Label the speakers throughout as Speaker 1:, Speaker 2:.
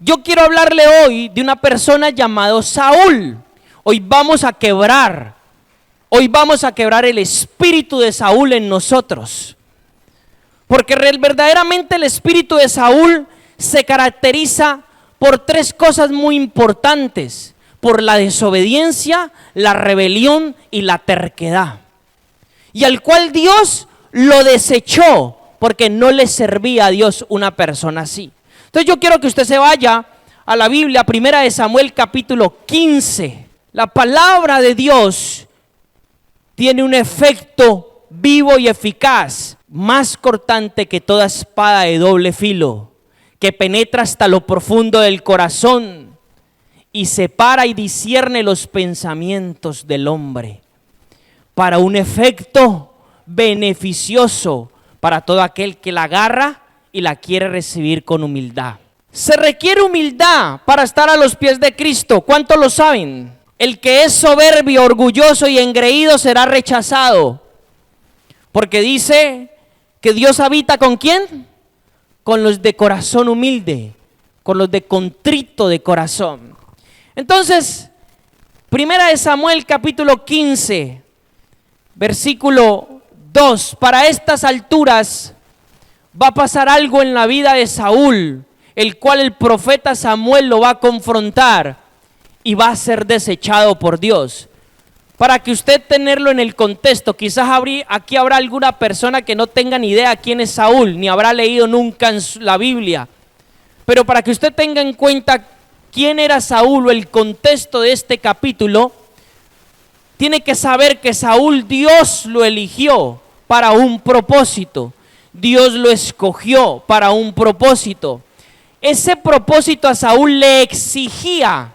Speaker 1: Yo quiero hablarle hoy de una persona llamada Saúl. Hoy vamos a quebrar el espíritu de Saúl en nosotros. Porque verdaderamente el espíritu de Saúl se caracteriza por tres cosas muy importantes: por la desobediencia, la rebelión y la terquedad. Y al cual Dios lo desechó, porque no le servía a Dios una persona así. Entonces yo quiero que usted se vaya a la Biblia, 1 Samuel capítulo 15. La palabra de Dios tiene un efecto vivo y eficaz, más cortante que toda espada de doble filo, que penetra hasta lo profundo del corazón y separa y discierne los pensamientos del hombre, para un efecto beneficioso para todo aquel que la agarra y la quiere recibir con humildad. Se requiere humildad para estar a los pies de Cristo. ¿Cuántos lo saben? El que es soberbio, orgulloso y engreído será rechazado. Porque dice que Dios habita ¿con quién? Con los de corazón humilde, con los de contrito de corazón. Entonces, 1 Samuel capítulo 15, versículo 2. Para estas alturas va a pasar algo en la vida de Saúl, el cual el profeta Samuel lo va a confrontar y va a ser desechado por Dios. Para que usted tenerlo en el contexto, quizás aquí habrá alguna persona que no tenga ni idea quién es Saúl, ni habrá leído nunca en la Biblia. Pero para que usted tenga en cuenta quién era Saúl o el contexto de este capítulo, tiene que saber que Saúl Dios lo eligió para un propósito. Dios lo escogió para un propósito. Ese propósito a Saúl le exigía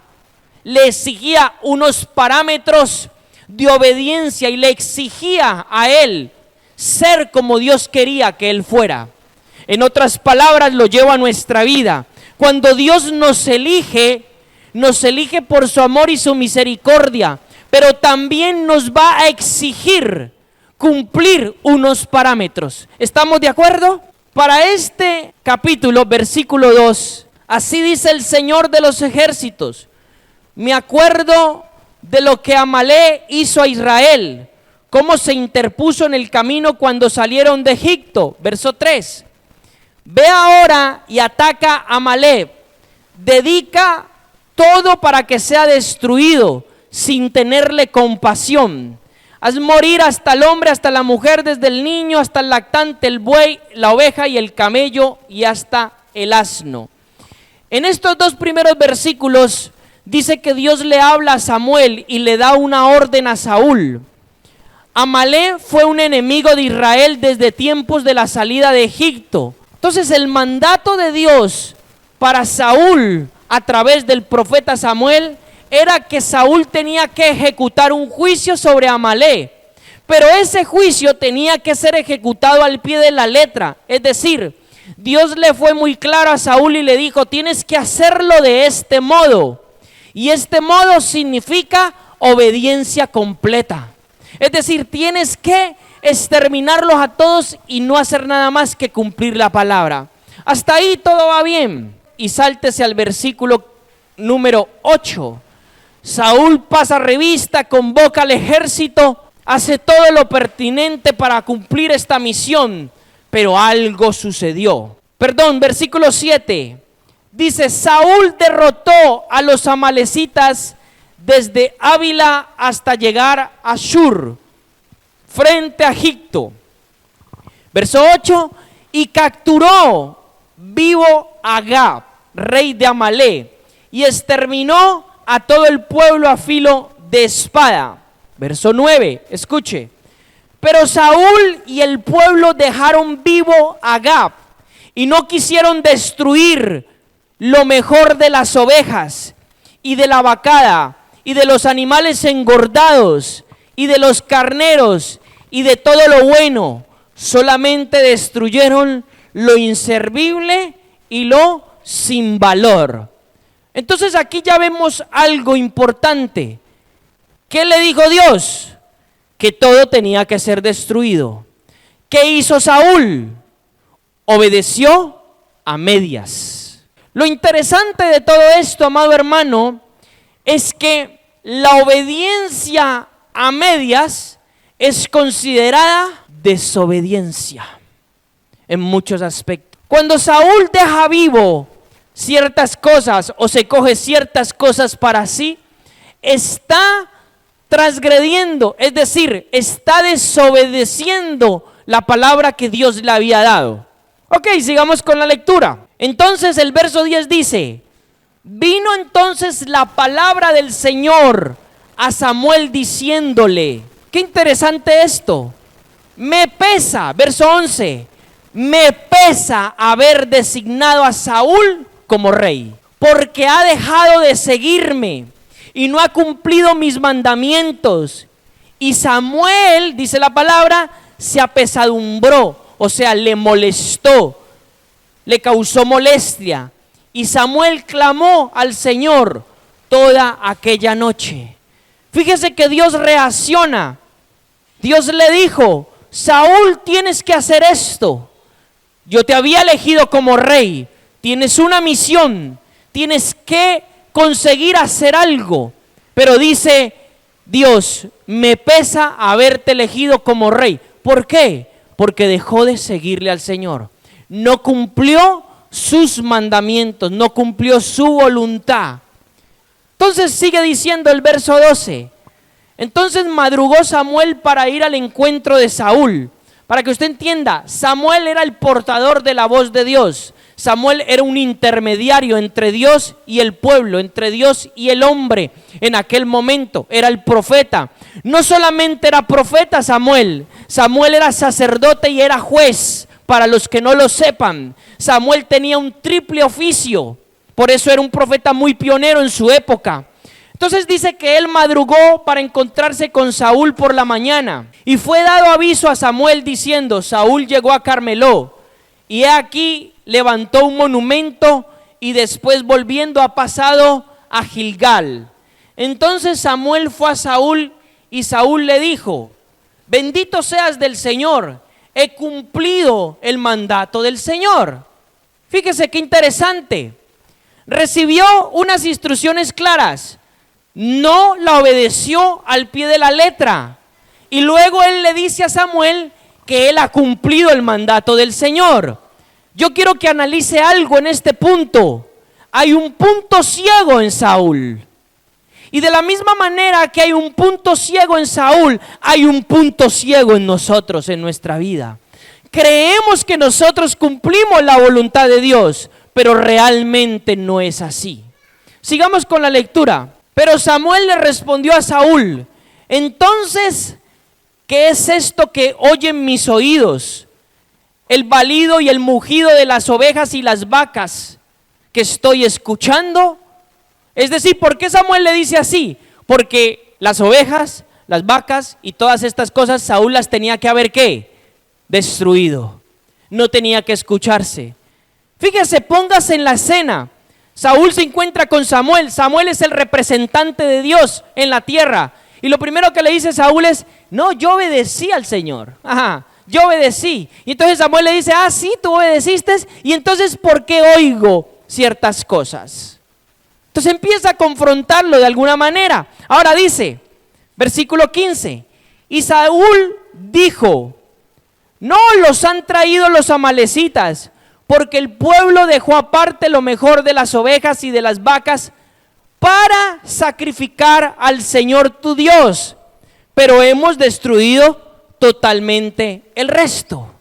Speaker 1: unos parámetros de obediencia y le exigía a él ser como Dios quería que él fuera. En otras palabras, lo lleva a nuestra vida. Cuando Dios nos elige por su amor y su misericordia, pero también nos va a exigir cumplir unos parámetros. ¿Estamos de acuerdo? Para este capítulo, versículo 2, así dice el Señor de los ejércitos: me acuerdo de lo que Amalek hizo a Israel, cómo se interpuso en el camino cuando salieron de Egipto. Verso 3, ve ahora y ataca a Amalek, dedica todo para que sea destruido, sin tenerle compasión. Haz morir hasta el hombre, hasta la mujer, desde el niño hasta el lactante, el buey, la oveja y el camello y hasta el asno. En estos dos primeros versículos dice que Dios le habla a Samuel y le da una orden a Saúl. Amalek fue un enemigo de Israel desde tiempos de la salida de Egipto. Entonces el mandato de Dios para Saúl a través del profeta Samuel era que Saúl tenía que ejecutar un juicio sobre Amalek, pero ese juicio tenía que ser ejecutado al pie de la letra. Es decir, Dios le fue muy claro a Saúl y le dijo: tienes que hacerlo de este modo, y este modo significa obediencia completa. Es decir, tienes que exterminarlos a todos y no hacer nada más que cumplir la palabra. Hasta ahí todo va bien. Y sáltese al versículo número 8. Saúl pasa revista, convoca al ejército, hace todo lo pertinente para cumplir esta misión, pero algo sucedió. Versículo 7, dice: Saúl derrotó a los amalecitas desde Ávila hasta llegar a Shur, frente a Egipto. Verso 8, y capturó vivo a Agag, rey de Amalek, y exterminó a todo el pueblo a filo de espada. Verso 9, escuche: pero Saúl y el pueblo dejaron vivo a Agag y no quisieron destruir lo mejor de las ovejas y de la vacada y de los animales engordados y de los carneros y de todo lo bueno. Solamente destruyeron lo inservible y lo sin valor. Entonces aquí ya vemos algo importante. ¿Qué le dijo Dios? Que todo tenía que ser destruido. ¿Qué hizo Saúl? Obedeció a medias. Lo interesante de todo esto, amado hermano, es que la obediencia a medias es considerada desobediencia en muchos aspectos. Cuando Saúl deja vivo ciertas cosas o se coge ciertas cosas para sí, está transgrediendo, es decir, está desobedeciendo la palabra que Dios le había dado. Ok, sigamos con la lectura. Entonces el verso 10 dice: vino entonces la palabra del Señor a Samuel diciéndole, qué interesante esto, me pesa, verso 11, me pesa haber designado a Saúl como rey, porque ha dejado de seguirme y no ha cumplido mis mandamientos. Y Samuel, dice la palabra, se apesadumbró, o sea, le molestó, le causó molestia. Y Samuel clamó al Señor toda aquella noche. Fíjese que Dios reacciona. Dios le dijo: Saúl, tienes que hacer esto. Yo te había elegido como rey. Tienes una misión. Tienes que conseguir hacer algo. Pero dice Dios: me pesa haberte elegido como rey. ¿Por qué? Porque dejó de seguirle al Señor. No cumplió sus mandamientos, no cumplió su voluntad. Entonces sigue diciendo el verso 12. Entonces madrugó Samuel para ir al encuentro de Saúl. Para que usted entienda, Samuel era el portador de la voz de Dios. Samuel era un intermediario entre Dios y el pueblo, entre Dios y el hombre. En aquel momento era el profeta. No solamente era profeta Samuel, Samuel era sacerdote y era juez. Para los que no lo sepan, Samuel tenía un triple oficio. Por eso era un profeta muy pionero en su época. Entonces dice que él madrugó para encontrarse con Saúl por la mañana. Y fue dado aviso a Samuel diciendo: Saúl llegó a Carmeló. Y he aquí levantó un monumento y después volviendo ha pasado a Gilgal. Entonces Samuel fue a Saúl y Saúl le dijo: bendito seas del Señor, he cumplido el mandato del Señor. Fíjese qué interesante. Recibió unas instrucciones claras, no la obedeció al pie de la letra. Y luego él le dice a Samuel que él ha cumplido el mandato del Señor. Yo quiero que analice algo en este punto. Hay un punto ciego en Saúl. Y de la misma manera que hay un punto ciego en Saúl, hay un punto ciego en nosotros, en nuestra vida. Creemos que nosotros cumplimos la voluntad de Dios, pero realmente no es así. Sigamos con la lectura. Pero Samuel le respondió a Saúl: entonces, ¿qué es esto que oyen mis oídos? El balido y el mugido de las ovejas y las vacas que estoy escuchando. Es decir, ¿por qué Samuel le dice así? Porque las ovejas, las vacas y todas estas cosas Saúl las tenía que haber ¿qué? Destruido. No tenía que escucharse. Fíjese, póngase en la escena. Saúl se encuentra con Samuel. Samuel es el representante de Dios en la tierra. Y lo primero que le dice Saúl es: no, yo obedecí al Señor. Ajá, yo obedecí. Y entonces Samuel le dice: ah, sí, tú obedeciste. Y entonces, ¿por qué oigo ciertas cosas? Entonces empieza a confrontarlo de alguna manera. Ahora dice, versículo 15, y Saúl dijo: no los han traído los amalecitas, porque el pueblo dejó aparte lo mejor de las ovejas y de las vacas para sacrificar al Señor tu Dios, pero hemos destruido totalmente el resto.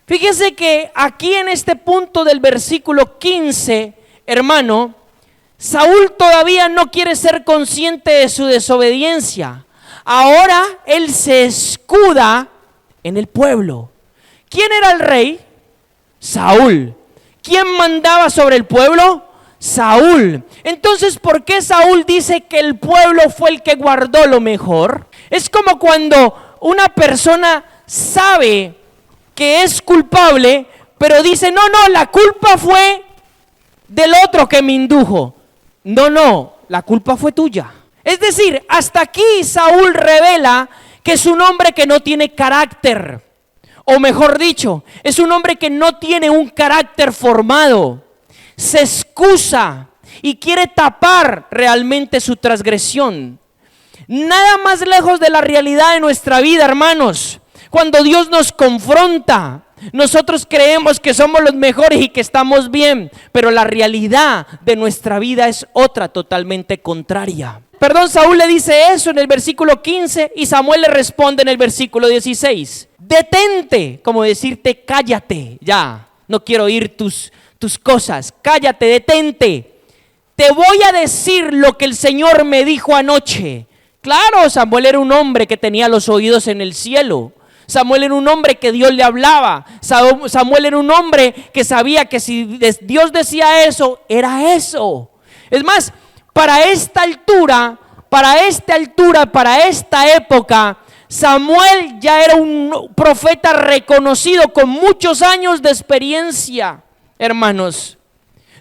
Speaker 1: Fíjese que aquí en este punto del versículo 15, hermano, Saúl todavía no quiere ser consciente de su desobediencia. Ahora él se escuda en el pueblo. ¿Quién era el rey? Saúl. ¿Quién mandaba sobre el pueblo? Saúl. Entonces, ¿por qué Saúl dice que el pueblo fue el que guardó lo mejor? Es como cuando una persona sabe que es culpable, pero dice: no, la culpa fue del otro que me indujo. No, la culpa fue tuya. Es decir, hasta aquí Saúl revela que es un hombre que no tiene carácter. O mejor dicho, es un hombre que no tiene un carácter formado. se excusa y quiere tapar realmente su transgresión. Nada más lejos de la realidad de nuestra vida, hermanos. Cuando Dios nos confronta, nosotros creemos que somos los mejores y que estamos bien, pero la realidad de nuestra vida es otra totalmente contraria. Saúl le dice eso en el versículo 15 y Samuel le responde en el versículo 16. Detente, como decirte, cállate, ya, no quiero oír tus cosas, cállate, detente. Te voy a decir lo que el Señor me dijo anoche. Claro, Samuel era un hombre que tenía los oídos en el cielo. Samuel era un hombre que Dios le hablaba. Samuel era un hombre que sabía que si Dios decía eso, era eso. Es más, para esta época, Samuel ya era un profeta reconocido con muchos años de experiencia, hermanos.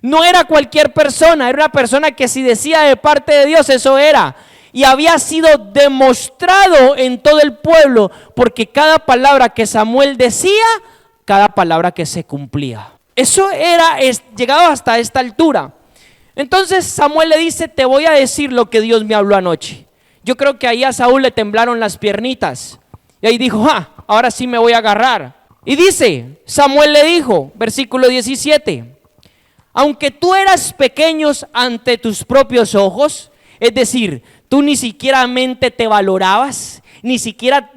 Speaker 1: No era cualquier persona, era una persona que si decía de parte de Dios, eso era. Y había sido demostrado en todo el pueblo, porque cada palabra que Samuel decía, cada palabra que se cumplía. Eso era llegado hasta esta altura. Entonces Samuel le dice, te voy a decir lo que Dios me habló anoche. Yo creo que ahí a Saúl le temblaron las piernitas. Y ahí dijo, ahora sí me voy a agarrar. Y dice, Samuel le dijo, versículo 17, aunque tú eras pequeño ante tus propios ojos, es decir, tú ni siquiera te valorabas, ni siquiera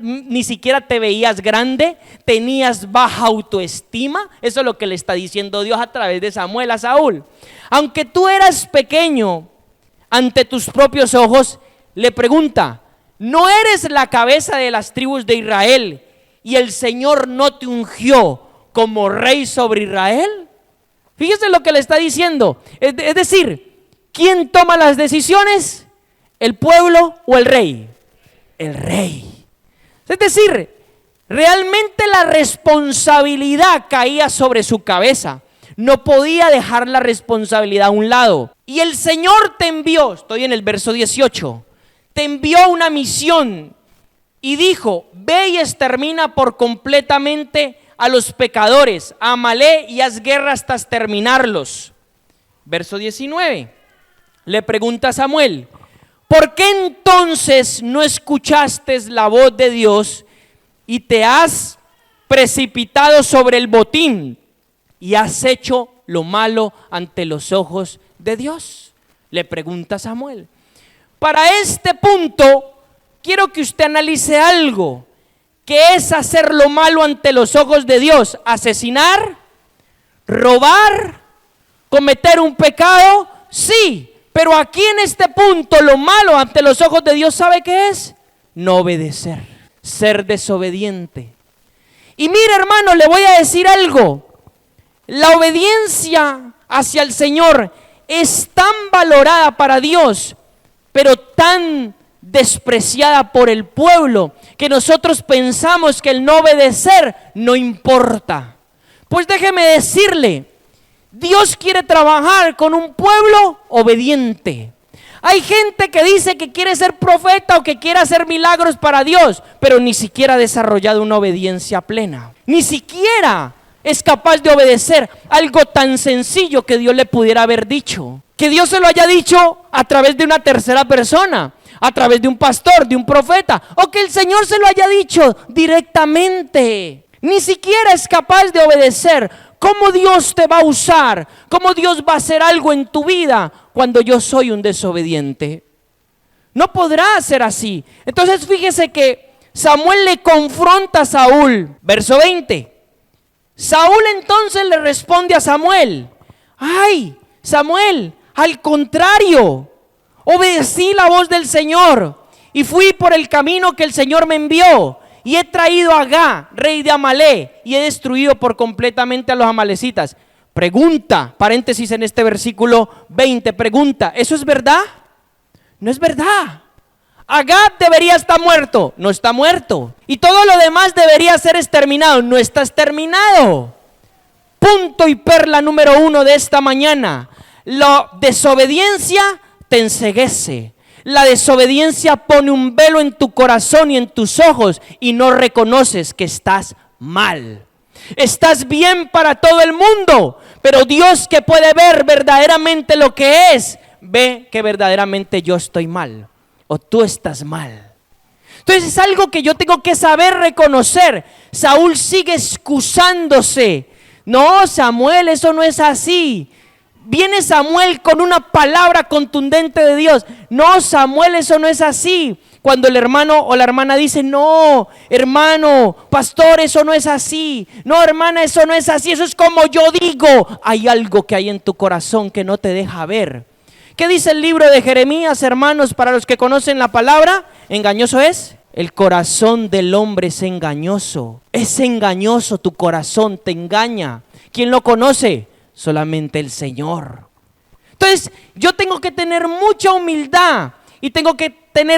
Speaker 1: te veías grande, tenías baja autoestima. Eso es lo que le está diciendo Dios a través de Samuel a Saúl. Aunque tú eras pequeño ante tus propios ojos, le pregunta, ¿no eres la cabeza de las tribus de Israel y el Señor no te ungió como rey sobre Israel? Fíjese lo que le está diciendo. Es decir, ¿quién toma las decisiones? ¿El pueblo o el rey? El rey. Es decir, realmente la responsabilidad caía sobre su cabeza. No podía dejar la responsabilidad a un lado. Y el Señor te envió, estoy en el verso 18, te envió una misión y dijo, ve y extermina por completamente a los pecadores, a Amalek, y haz guerra hasta exterminarlos. Verso 19, le pregunta a Samuel, ¿por qué entonces no escuchaste la voz de Dios y te has precipitado sobre el botín y has hecho lo malo ante los ojos de Dios? Le pregunta Samuel. Para este punto, quiero que usted analice algo. ¿Qué es hacer lo malo ante los ojos de Dios? ¿Asesinar? ¿Robar? ¿Cometer un pecado? Sí. Pero aquí en este punto, lo malo ante los ojos de Dios, ¿sabe qué es? No obedecer, ser desobediente. Y mire, hermano, le voy a decir algo. La obediencia hacia el Señor es tan valorada para Dios, pero tan despreciada por el pueblo, que nosotros pensamos que el no obedecer no importa. Pues déjeme decirle, Dios quiere trabajar con un pueblo obediente. Hay gente que dice que quiere ser profeta o que quiere hacer milagros para Dios, pero ni siquiera ha desarrollado una obediencia plena. Ni siquiera es capaz de obedecer algo tan sencillo que Dios le pudiera haber dicho. Que Dios se lo haya dicho a través de una tercera persona, a través de un pastor, de un profeta, o que el Señor se lo haya dicho directamente. Ni siquiera es capaz de obedecer. ¿Cómo Dios te va a usar? ¿Cómo Dios va a hacer algo en tu vida cuando yo soy un desobediente? No podrá ser así. Entonces fíjese que Samuel le confronta a Saúl. Verso 20. Saúl entonces le responde a Samuel, ay, Samuel, al contrario, obedecí la voz del Señor y fui por el camino que el Señor me envió. Y he traído a Agag, rey de Amalek, y he destruido por completamente a los amalecitas. Pregunta, paréntesis en este versículo 20, pregunta, ¿eso es verdad? No es verdad. Agag debería estar muerto, no está muerto. Y todo lo demás debería ser exterminado, no está exterminado. Punto y perla número 1 de esta mañana. La desobediencia te enceguece. La desobediencia pone un velo en tu corazón y en tus ojos y no reconoces que estás mal. Estás bien para todo el mundo, pero Dios, que puede ver verdaderamente lo que es, ve que verdaderamente yo estoy mal o tú estás mal. Entonces es algo que yo tengo que saber reconocer. Saúl sigue excusándose. No, Samuel, eso no es así. Viene Samuel con una palabra contundente de Dios. No, Samuel, eso no es así. Cuando el hermano o la hermana dice, no, hermano, pastor, eso no es así. No, hermana, eso no es así. Eso es como yo digo. Hay algo que hay en tu corazón que no te deja ver. ¿Qué dice el libro de Jeremías, hermanos, para los que conocen la palabra? ¿Engañoso es? El corazón del hombre es engañoso. Es engañoso, tu corazón te engaña. ¿Quién lo conoce? Solamente el Señor. Entonces yo tengo que tener mucha humildad y tengo que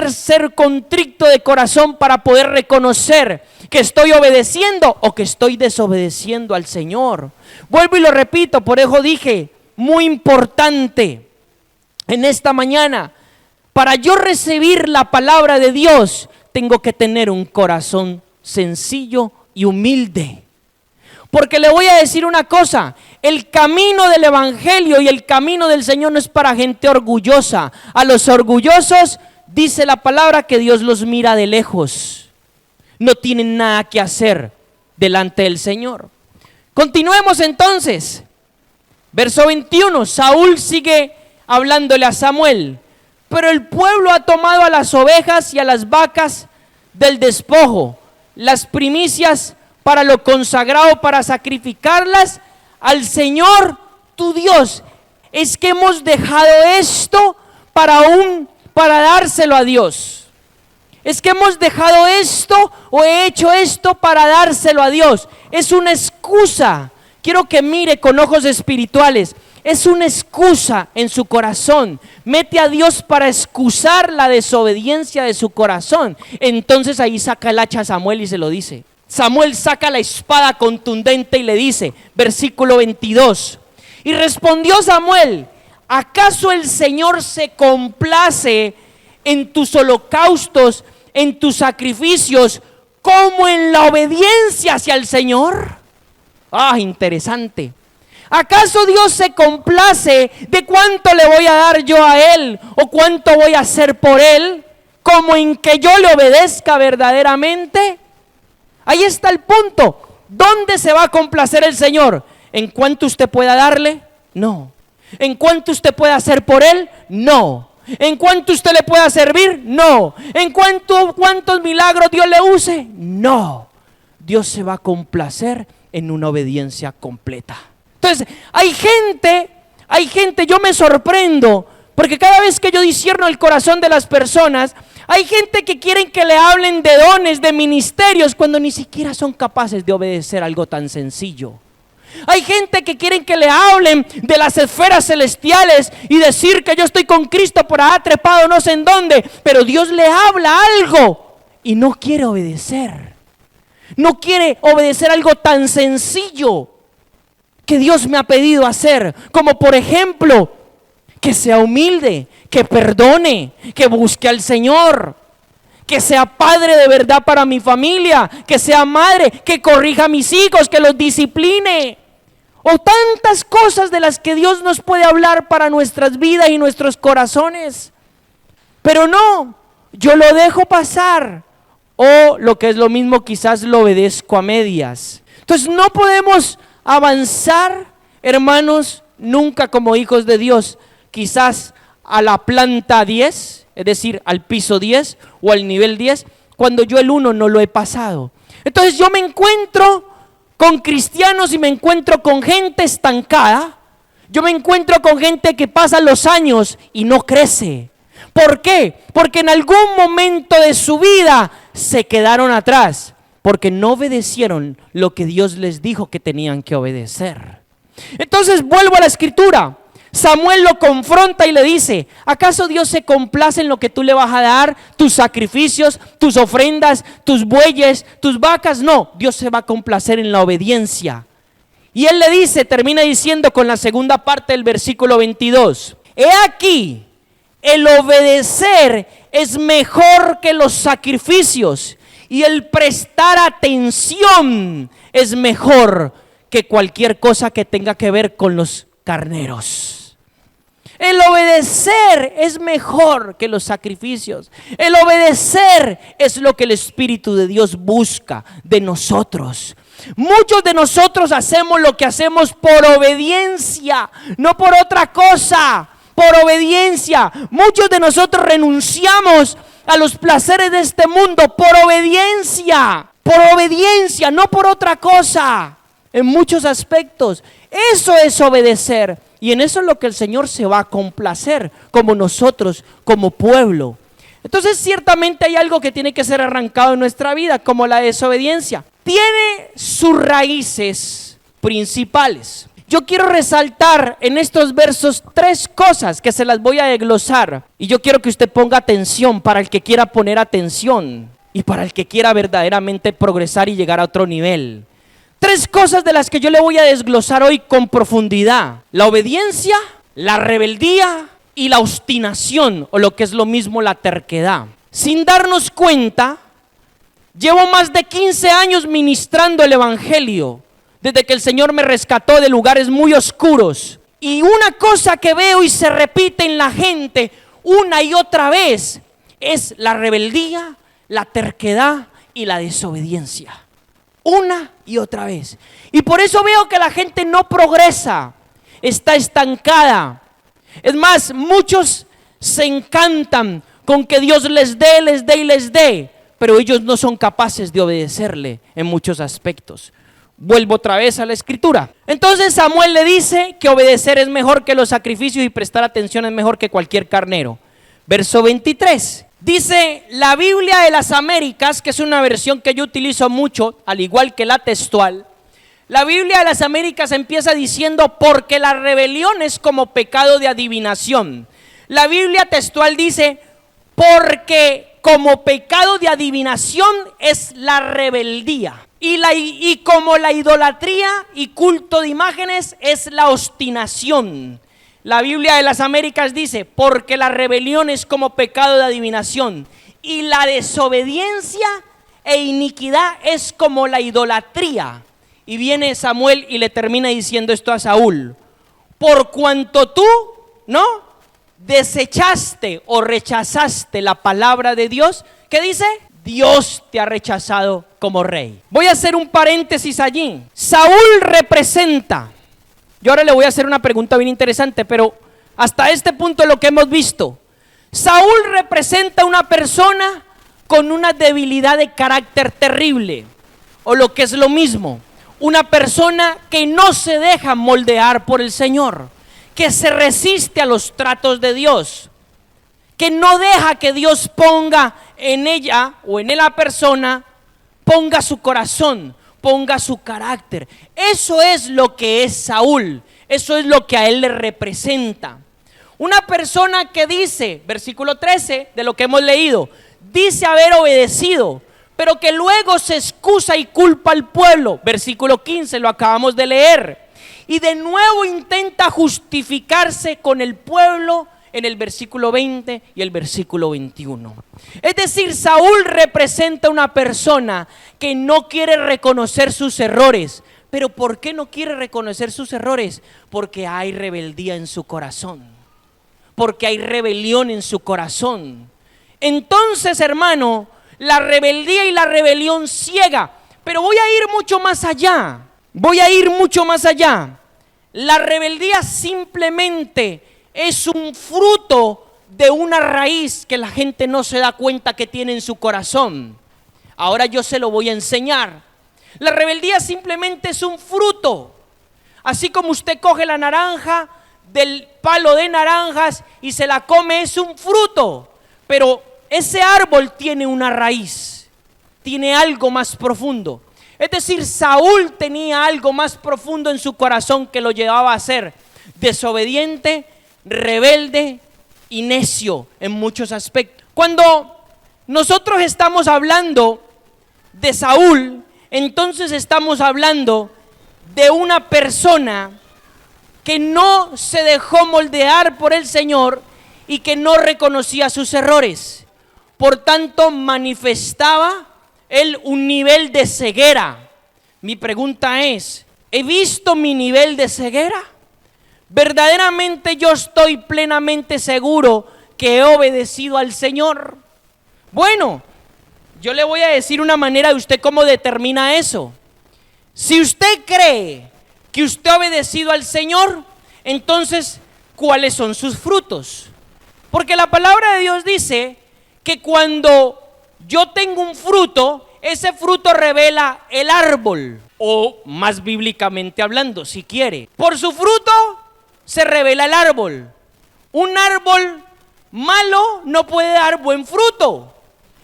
Speaker 1: ser contrito de corazón para poder reconocer que estoy obedeciendo o que estoy desobedeciendo al Señor. Vuelvo y lo repito, por eso dije, muy importante en esta mañana, para yo recibir la palabra de Dios, tengo que tener un corazón sencillo y humilde. Porque le voy a decir una cosa, el camino del evangelio y el camino del Señor no es para gente orgullosa. A los orgullosos dice la palabra que Dios los mira de lejos. No tienen nada que hacer delante del Señor. Continuemos entonces. Verso 21, Saúl sigue hablándole a Samuel. Pero el pueblo ha tomado a las ovejas y a las vacas del despojo, las primicias para lo consagrado, para sacrificarlas al Señor tu Dios. Es que hemos dejado esto para dárselo a Dios. Es que hemos dejado esto o he hecho esto para dárselo a Dios. Es una excusa. Quiero que mire con ojos espirituales. Es una excusa en su corazón. Mete a Dios para excusar la desobediencia de su corazón. Entonces ahí saca el hacha Samuel y se lo dice. Samuel saca la espada contundente y le dice, versículo 22. Y respondió Samuel, ¿acaso el Señor se complace en tus holocaustos, en tus sacrificios, como en la obediencia hacia el Señor? Interesante. ¿Acaso Dios se complace de cuánto le voy a dar yo a Él o cuánto voy a hacer por Él, como en que yo le obedezca verdaderamente? Ahí está el punto. ¿Dónde se va a complacer el Señor? ¿En cuánto usted pueda darle? No. ¿En cuánto usted pueda hacer por Él? No. ¿En cuánto usted le pueda servir? No. ¿En cuántos milagros Dios le use? No. Dios se va a complacer en una obediencia completa. Entonces, hay gente, yo me sorprendo, porque cada vez que yo discierno el corazón de las personas, hay gente que quieren que le hablen de dones, de ministerios, cuando ni siquiera son capaces de obedecer algo tan sencillo. Hay gente que quieren que le hablen de las esferas celestiales y decir que yo estoy con Cristo por allá trepado no sé en dónde, pero Dios le habla algo y no quiere obedecer. No quiere obedecer algo tan sencillo que Dios me ha pedido hacer, como por ejemplo, que sea humilde, que perdone, que busque al Señor, que sea padre de verdad para mi familia, que sea madre, que corrija a mis hijos, que los discipline, o tantas cosas de las que Dios nos puede hablar para nuestras vidas y nuestros corazones. Pero no, yo lo dejo pasar, o lo que es lo mismo, quizás lo obedezco a medias. Entonces no podemos avanzar, hermanos, nunca como hijos de Dios, quizás a la planta 10, es decir, al piso 10 o al nivel 10, cuando yo el 1 no lo he pasado. Entonces yo me encuentro con cristianos y me encuentro con gente estancada. Yo me encuentro con gente que pasa los años y no crece. ¿Por qué? Porque en algún momento de su vida se quedaron atrás, porque no obedecieron lo que Dios les dijo que tenían que obedecer. Entonces vuelvo a la escritura. Samuel lo confronta y le dice, ¿acaso Dios se complace en lo que tú le vas a dar? Tus sacrificios, tus ofrendas, tus bueyes, tus vacas. No, Dios se va a complacer en la obediencia. Y él le dice, termina diciendo con la segunda parte del versículo 22. He aquí, el obedecer es mejor que los sacrificios, Y el prestar atención es mejor que cualquier cosa que tenga que ver con los carneros. El obedecer es mejor que los sacrificios. El obedecer es lo que el Espíritu de Dios busca de nosotros. Muchos de nosotros hacemos lo que hacemos por obediencia, no por otra cosa, por obediencia. Muchos de nosotros renunciamos a los placeres de este mundo por obediencia, no por otra cosa, en muchos aspectos. Eso es obedecer, y en eso es lo que el Señor se va a complacer, como nosotros, como pueblo. Entonces ciertamente hay algo que tiene que ser arrancado en nuestra vida, como la desobediencia. Tiene sus raíces principales. Yo quiero resaltar en estos versos 3 cosas que se las voy a desglosar, y yo quiero que usted ponga atención, para el que quiera poner atención y para el que quiera verdaderamente progresar y llegar a otro nivel. 3 cosas de las que yo le voy a desglosar hoy con profundidad: la obediencia, la rebeldía y la obstinación, o lo que es lo mismo, la terquedad. Sin darnos cuenta, llevo más de 15 años ministrando el evangelio, desde que el Señor me rescató de lugares muy oscuros. Y una cosa que veo y se repite en la gente una y otra vez es la rebeldía, la terquedad y la desobediencia. Una y otra vez. Y por eso veo que la gente no progresa, está estancada. Es más, muchos se encantan con que Dios les dé, pero ellos no son capaces de obedecerle en muchos aspectos. Vuelvo otra vez a la escritura. Entonces Samuel le dice que obedecer es mejor que los sacrificios y prestar atención es mejor que cualquier carnero. Verso 23. Dice la Biblia de las Américas, que es una versión que yo utilizo mucho, al igual que la textual. La Biblia de las Américas empieza diciendo: porque la rebelión es como pecado de adivinación. La Biblia textual dice: porque como pecado de adivinación es la rebeldía. Y como la idolatría y culto de imágenes es la obstinación. La Biblia de las Américas dice: porque la rebelión es como pecado de adivinación, y la desobediencia e iniquidad es como la idolatría. Y viene Samuel y le termina diciendo esto a Saúl: por cuanto tú, ¿no?, desechaste o rechazaste la palabra de Dios, ¿qué dice? Dios te ha rechazado como rey. Voy a hacer un paréntesis allí. Saúl representa, yo ahora le voy a hacer una pregunta bien interesante, pero hasta este punto lo que hemos visto, Saúl representa una persona con una debilidad de carácter terrible, o lo que es lo mismo, una persona que no se deja moldear por el Señor, que se resiste a los tratos de Dios, que no deja que Dios ponga en ella o en la persona, ponga su corazón, ponga su carácter. Eso es lo que es Saúl, eso es lo que a él le representa. Una persona que dice, versículo 13 de lo que hemos leído, dice haber obedecido, pero que luego se excusa y culpa al pueblo. Versículo 15 lo acabamos de leer. Y de nuevo intenta justificarse con el pueblo en el versículo 20 y el versículo 21. Es decir, Saúl representa una persona que no quiere reconocer sus errores. ¿Pero por qué no quiere reconocer sus errores? Porque hay rebeldía en su corazón, porque hay rebelión en su corazón. Entonces, hermano, la rebeldía y la rebelión ciega. Pero voy a ir mucho más allá. La rebeldía simplemente es un fruto de una raíz que la gente no se da cuenta que tiene en su corazón. Ahora yo se lo voy a enseñar. La rebeldía simplemente es un fruto. Así como usted coge la naranja del palo de naranjas y se la come, es un fruto. Pero ese árbol tiene una raíz, tiene algo más profundo. Es decir, Saúl tenía algo más profundo en su corazón que lo llevaba a ser desobediente, rebelde y necio en muchos aspectos. Cuando nosotros estamos hablando de Saúl, entonces estamos hablando de una persona que no se dejó moldear por el Señor y que no reconocía sus errores. Por tanto, manifestaba él un nivel de ceguera. Mi pregunta es, ¿he visto mi nivel de ceguera? ¿Verdaderamente yo estoy plenamente seguro que he obedecido al Señor? Bueno, yo le voy a decir una manera de usted cómo determina eso. Si usted cree que usted ha obedecido al Señor, entonces, ¿cuáles son sus frutos? Porque la palabra de Dios dice que cuando yo tengo un fruto, ese fruto revela el árbol, o más bíblicamente hablando, si quiere. Por su fruto se revela el árbol. Un árbol malo no puede dar buen fruto,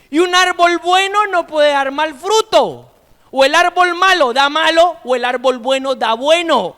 Speaker 1: y un árbol bueno no puede dar mal fruto. O el árbol malo da malo, o el árbol bueno da bueno.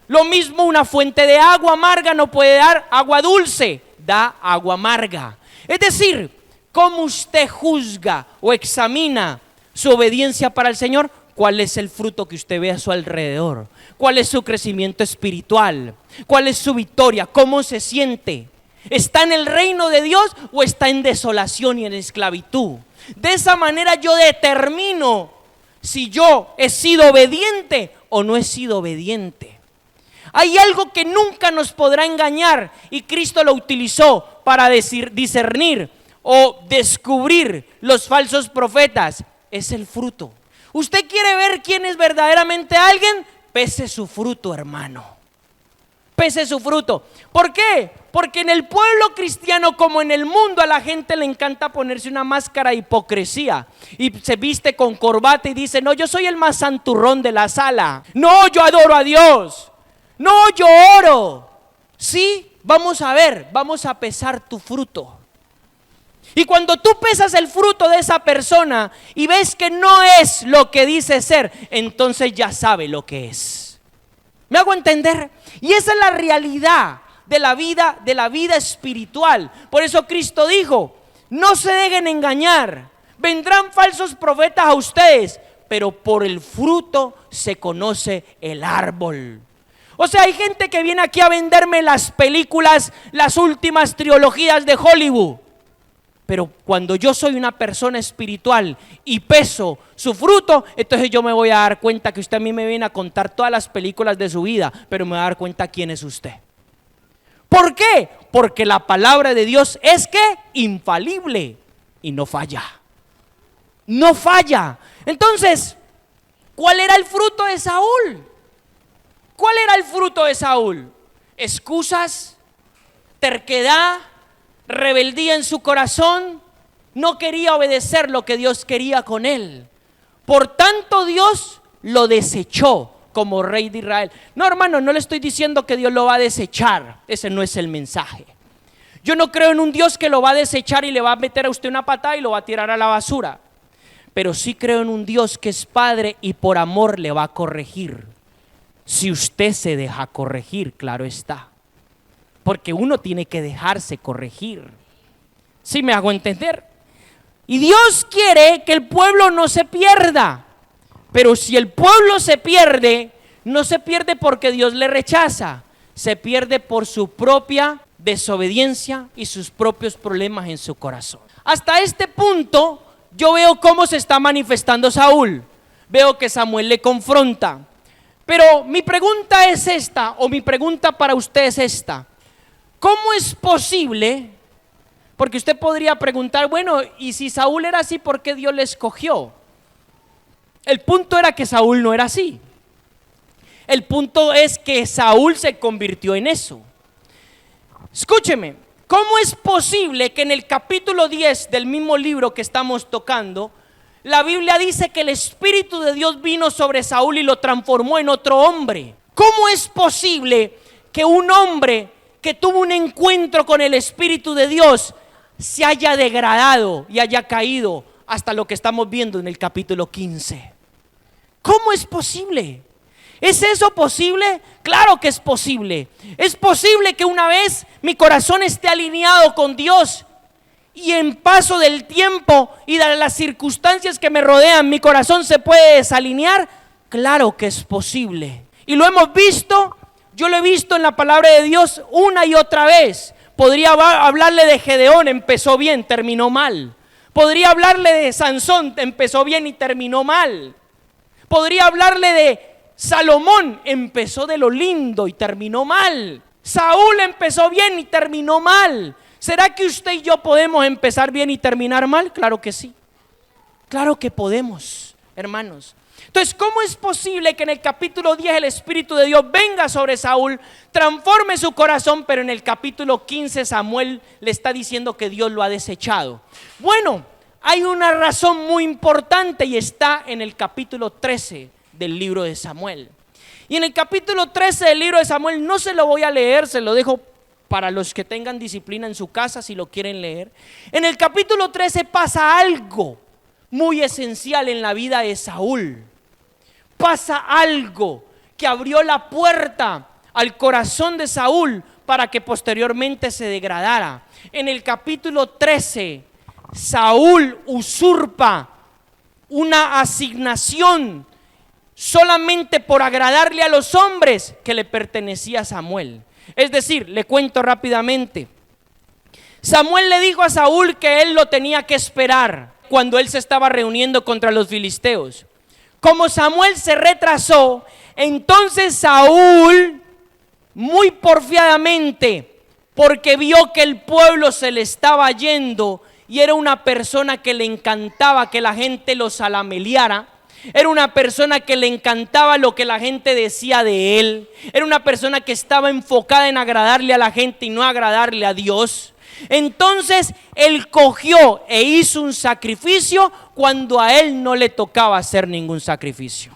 Speaker 1: Lo mismo una fuente de agua amarga no puede dar agua dulce, da agua amarga. Es decir, ¿cómo usted juzga o examina su obediencia para el Señor? ¿Cuál es el fruto que usted ve a su alrededor? ¿Cuál es su crecimiento espiritual? ¿Cuál es su victoria? ¿Cómo se siente? ¿Está en el reino de Dios o está en desolación y en esclavitud? De esa manera yo determino si yo he sido obediente o no he sido obediente. Hay algo que nunca nos podrá engañar y Cristo lo utilizó para discernir o descubrir los falsos profetas. Es el fruto. ¿Usted quiere ver quién es verdaderamente alguien? Pese su fruto, hermano. Pese su fruto. ¿Por qué? Porque en el pueblo cristiano, como en el mundo, a la gente le encanta ponerse una máscara de hipocresía y se viste con corbata y dice: no, yo soy el más santurrón de la sala. No, yo adoro a Dios. No, yo oro. Sí, vamos a ver, vamos a pesar tu fruto. Y cuando tú pesas el fruto de esa persona y ves que no es lo que dice ser, entonces ya sabe lo que es. ¿Me hago entender? Y esa es la realidad de la vida espiritual. Por eso Cristo dijo: no se dejen engañar, vendrán falsos profetas a ustedes, pero por el fruto se conoce el árbol. O sea, hay gente que viene aquí a venderme las películas, las últimas trilogías de Hollywood. Pero cuando yo soy una persona espiritual y peso su fruto, entonces yo me voy a dar cuenta que usted a mí me viene a contar todas las películas de su vida, pero me voy a dar cuenta quién es usted. ¿Por qué? Porque la palabra de Dios es que infalible y no falla. No falla. Entonces, ¿cuál era el fruto de Saúl? ¿Cuál era el fruto de Saúl? Excusas, terquedad, rebeldía en su corazón. No quería obedecer lo que Dios quería con él. Por tanto, Dios lo desechó como rey de Israel. No, hermano, no le estoy diciendo que Dios lo va a desechar. Ese no es el mensaje. Yo no creo en un Dios que lo va a desechar y le va a meter a usted una patada y lo va a tirar a la basura. Pero sí creo en un Dios que es Padre y por amor le va a corregir. Si usted se deja corregir, claro está. Porque uno tiene que dejarse corregir. ¿Sí me hago entender? Y Dios quiere que el pueblo no se pierda. Pero si el pueblo se pierde, no se pierde porque Dios le rechaza. Se pierde por su propia desobediencia y sus propios problemas en su corazón. Hasta este punto yo veo cómo se está manifestando Saúl. Veo que Samuel le confronta. Pero mi pregunta es esta, o mi pregunta para usted es esta: ¿cómo es posible? Porque usted podría preguntar, bueno, y si Saúl era así, ¿por qué Dios le escogió? El punto era que Saúl no era así. El punto es que Saúl se convirtió en eso. Escúcheme, ¿cómo es posible que en el capítulo 10 del mismo libro que estamos tocando, la Biblia dice que el Espíritu de Dios vino sobre Saúl y lo transformó en otro hombre? ¿Cómo es posible que un hombre que tuvo un encuentro con el Espíritu de Dios se haya degradado y haya caído hasta lo que estamos viendo en el capítulo 15? ¿Cómo es posible? ¿Es eso posible? Claro que es posible. Es posible que una vez mi corazón esté alineado con Dios y en paso del tiempo y de las circunstancias que me rodean, mi corazón se puede desalinear. Claro que es posible. Y lo hemos visto, yo lo he visto en la palabra de Dios una y otra vez. Podría hablarle de Gedeón, empezó bien, terminó mal. Podría hablarle de Sansón, empezó bien y terminó mal. Podría hablarle de Salomón, empezó de lo lindo y terminó mal. Saúl empezó bien y terminó mal. ¿Será que usted y yo podemos empezar bien y terminar mal? Claro que sí. Claro que podemos, hermanos. Entonces, ¿cómo es posible que en el capítulo 10 el Espíritu de Dios venga sobre Saúl, transforme su corazón, pero en el capítulo 15 Samuel le está diciendo que Dios lo ha desechado? Bueno, hay una razón muy importante y está en el capítulo 13 del libro de Samuel. Y en el capítulo 13 del libro de Samuel, no se lo voy a leer, se lo dejo para los que tengan disciplina en su casa si lo quieren leer. En el capítulo 13 pasa algo muy esencial en la vida de Saúl. Pasa algo que abrió la puerta al corazón de Saúl para que posteriormente se degradara. En el capítulo 13, Saúl usurpa una asignación solamente por agradarle a los hombres que le pertenecía a Samuel. Es decir, le cuento rápidamente. Samuel le dijo a Saúl que él lo tenía que esperar cuando él se estaba reuniendo contra los filisteos. Como Samuel se retrasó, entonces Saúl, muy porfiadamente, porque vio que el pueblo se le estaba yendo y era una persona que le encantaba que la gente lo salameleara, era una persona que le encantaba lo que la gente decía de él, era una persona que estaba enfocada en agradarle a la gente y no agradarle a Dios. Entonces él cogió e hizo un sacrificio cuando a él no le tocaba hacer ningún sacrificio.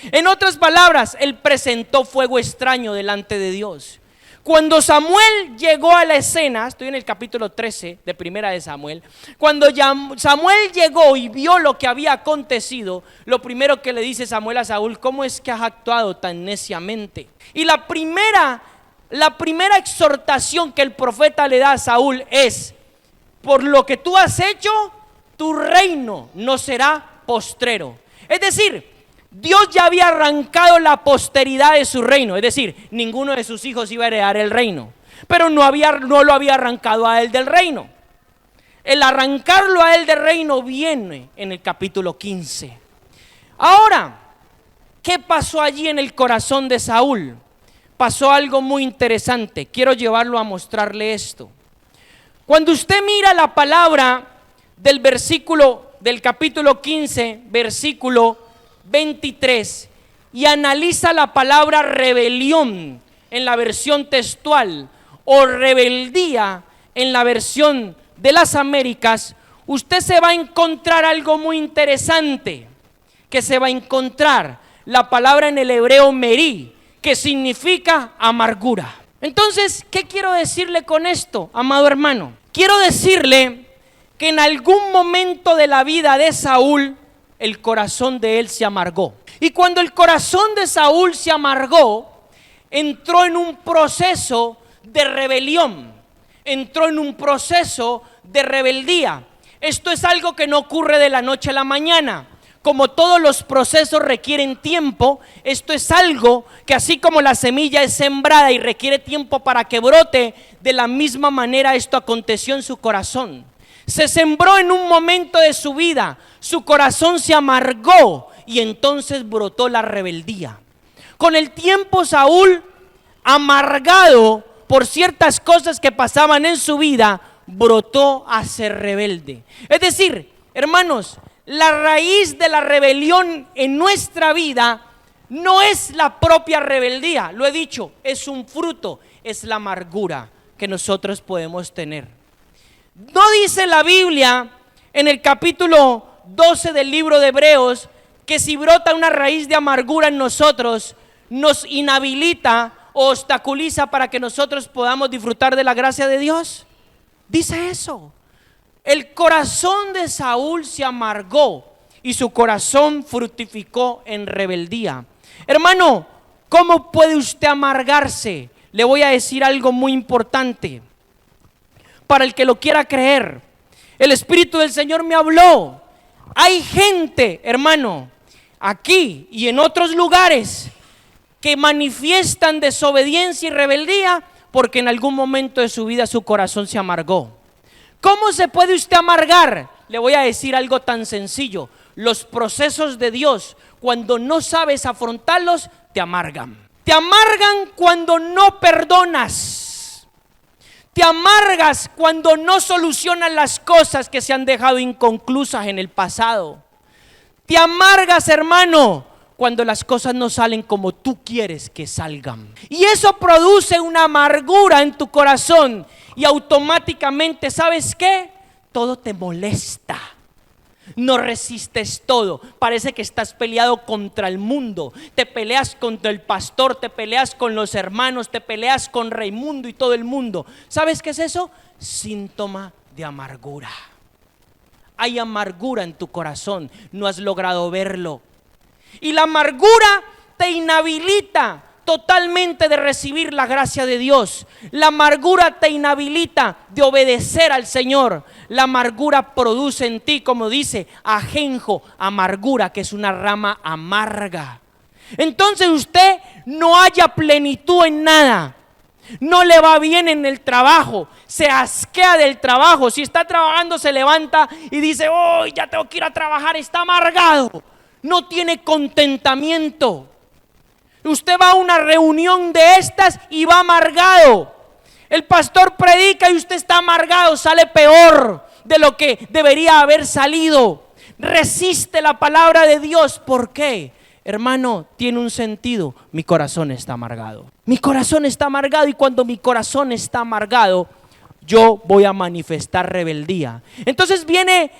Speaker 1: En otras palabras, él presentó fuego extraño delante de Dios. Cuando Samuel llegó a la escena, estoy en el capítulo 13 de Primera de Samuel. Cuando Samuel llegó y vio lo que había acontecido, lo primero que le dice Samuel a Saúl: ¿cómo es que has actuado tan neciamente? Y la primera exhortación que el profeta le da a Saúl es: por lo que tú has hecho, tu reino no será postrero. Es decir, Dios ya había arrancado la posteridad de su reino, es decir, ninguno de sus hijos iba a heredar el reino, pero no lo había arrancado a él del reino. El arrancarlo a él del reino viene en el capítulo 15. Ahora, ¿qué pasó allí en el corazón de Saúl? Pasó algo muy interesante. Quiero llevarlo a mostrarle esto. Cuando usted mira la palabra del capítulo 15, versículo 23, y analiza la palabra rebelión en la versión textual o rebeldía en la versión de las Américas, usted se va a encontrar algo muy interesante, que se va a encontrar la palabra en el hebreo merí, que significa amargura. Entonces, ¿qué quiero decirle con esto, amado hermano? Quiero decirle que en algún momento de la vida de Saúl, el corazón de él se amargó. Y cuando el corazón de Saúl se amargó, entró en un proceso de rebelión, entró en un proceso de rebeldía. Esto es algo que no ocurre de la noche a la mañana. Como todos los procesos requieren tiempo, esto es algo que, así como la semilla es sembrada y requiere tiempo para que brote, de la misma manera esto aconteció en su corazón. Se sembró en un momento de su vida, su corazón se amargó y entonces brotó la rebeldía. Con el tiempo Saúl, amargado por ciertas cosas que pasaban en su vida, brotó a ser rebelde. Es decir, hermanos, la raíz de la rebelión en nuestra vida no es la propia rebeldía, lo he dicho, es un fruto, es la amargura que nosotros podemos tener. No dice la Biblia en el capítulo 12 del libro de Hebreos que si brota una raíz de amargura en nosotros, nos inhabilita o obstaculiza para que nosotros podamos disfrutar de la gracia de Dios. Dice eso. El corazón de Saúl se amargó y su corazón fructificó en rebeldía. Hermano, ¿cómo puede usted amargarse? Le voy a decir algo muy importante para el que lo quiera creer. El Espíritu del Señor me habló. Hay gente, hermano, aquí y en otros lugares que manifiestan desobediencia y rebeldía porque en algún momento de su vida su corazón se amargó. ¿Cómo se puede usted amargar? le voy a decir algo tan sencillo. Los procesos de Dios, cuando no sabes afrontarlos, te amargan. Te amargan cuando no perdonas. Te amargas cuando no solucionas las cosas que se han dejado inconclusas en el pasado. Te amargas, hermano, cuando las cosas no salen como tú quieres que salgan. Y eso produce una amargura en tu corazón. Y automáticamente, ¿sabes qué? Todo te molesta. No resistes todo. Parece que estás peleado contra el mundo. Te peleas contra el pastor, te peleas con los hermanos, te peleas con Raimundo y todo el mundo. ¿Sabes qué es eso? Síntoma de amargura. Hay amargura en tu corazón. No has logrado verlo. Y la amargura te inhabilita totalmente de recibir la gracia de Dios. La amargura te inhabilita de obedecer al Señor. La amargura produce en ti, como dice, ajenjo, amargura, que es una rama amarga. Entonces usted no halla plenitud en nada. No le va bien en el trabajo, se asquea del trabajo. Si está trabajando, se levanta y dice: oh, ya tengo que ir a trabajar. Está amargado, no tiene contentamiento. Usted va a una reunión de estas y va amargado. El pastor predica y usted está amargado, sale peor de lo que debería haber salido. Resiste la palabra de Dios. ¿Por qué? Hermano, tiene un sentido. Mi corazón está amargado. Mi corazón está amargado, y cuando mi corazón está amargado, yo voy a manifestar rebeldía. Entonces viene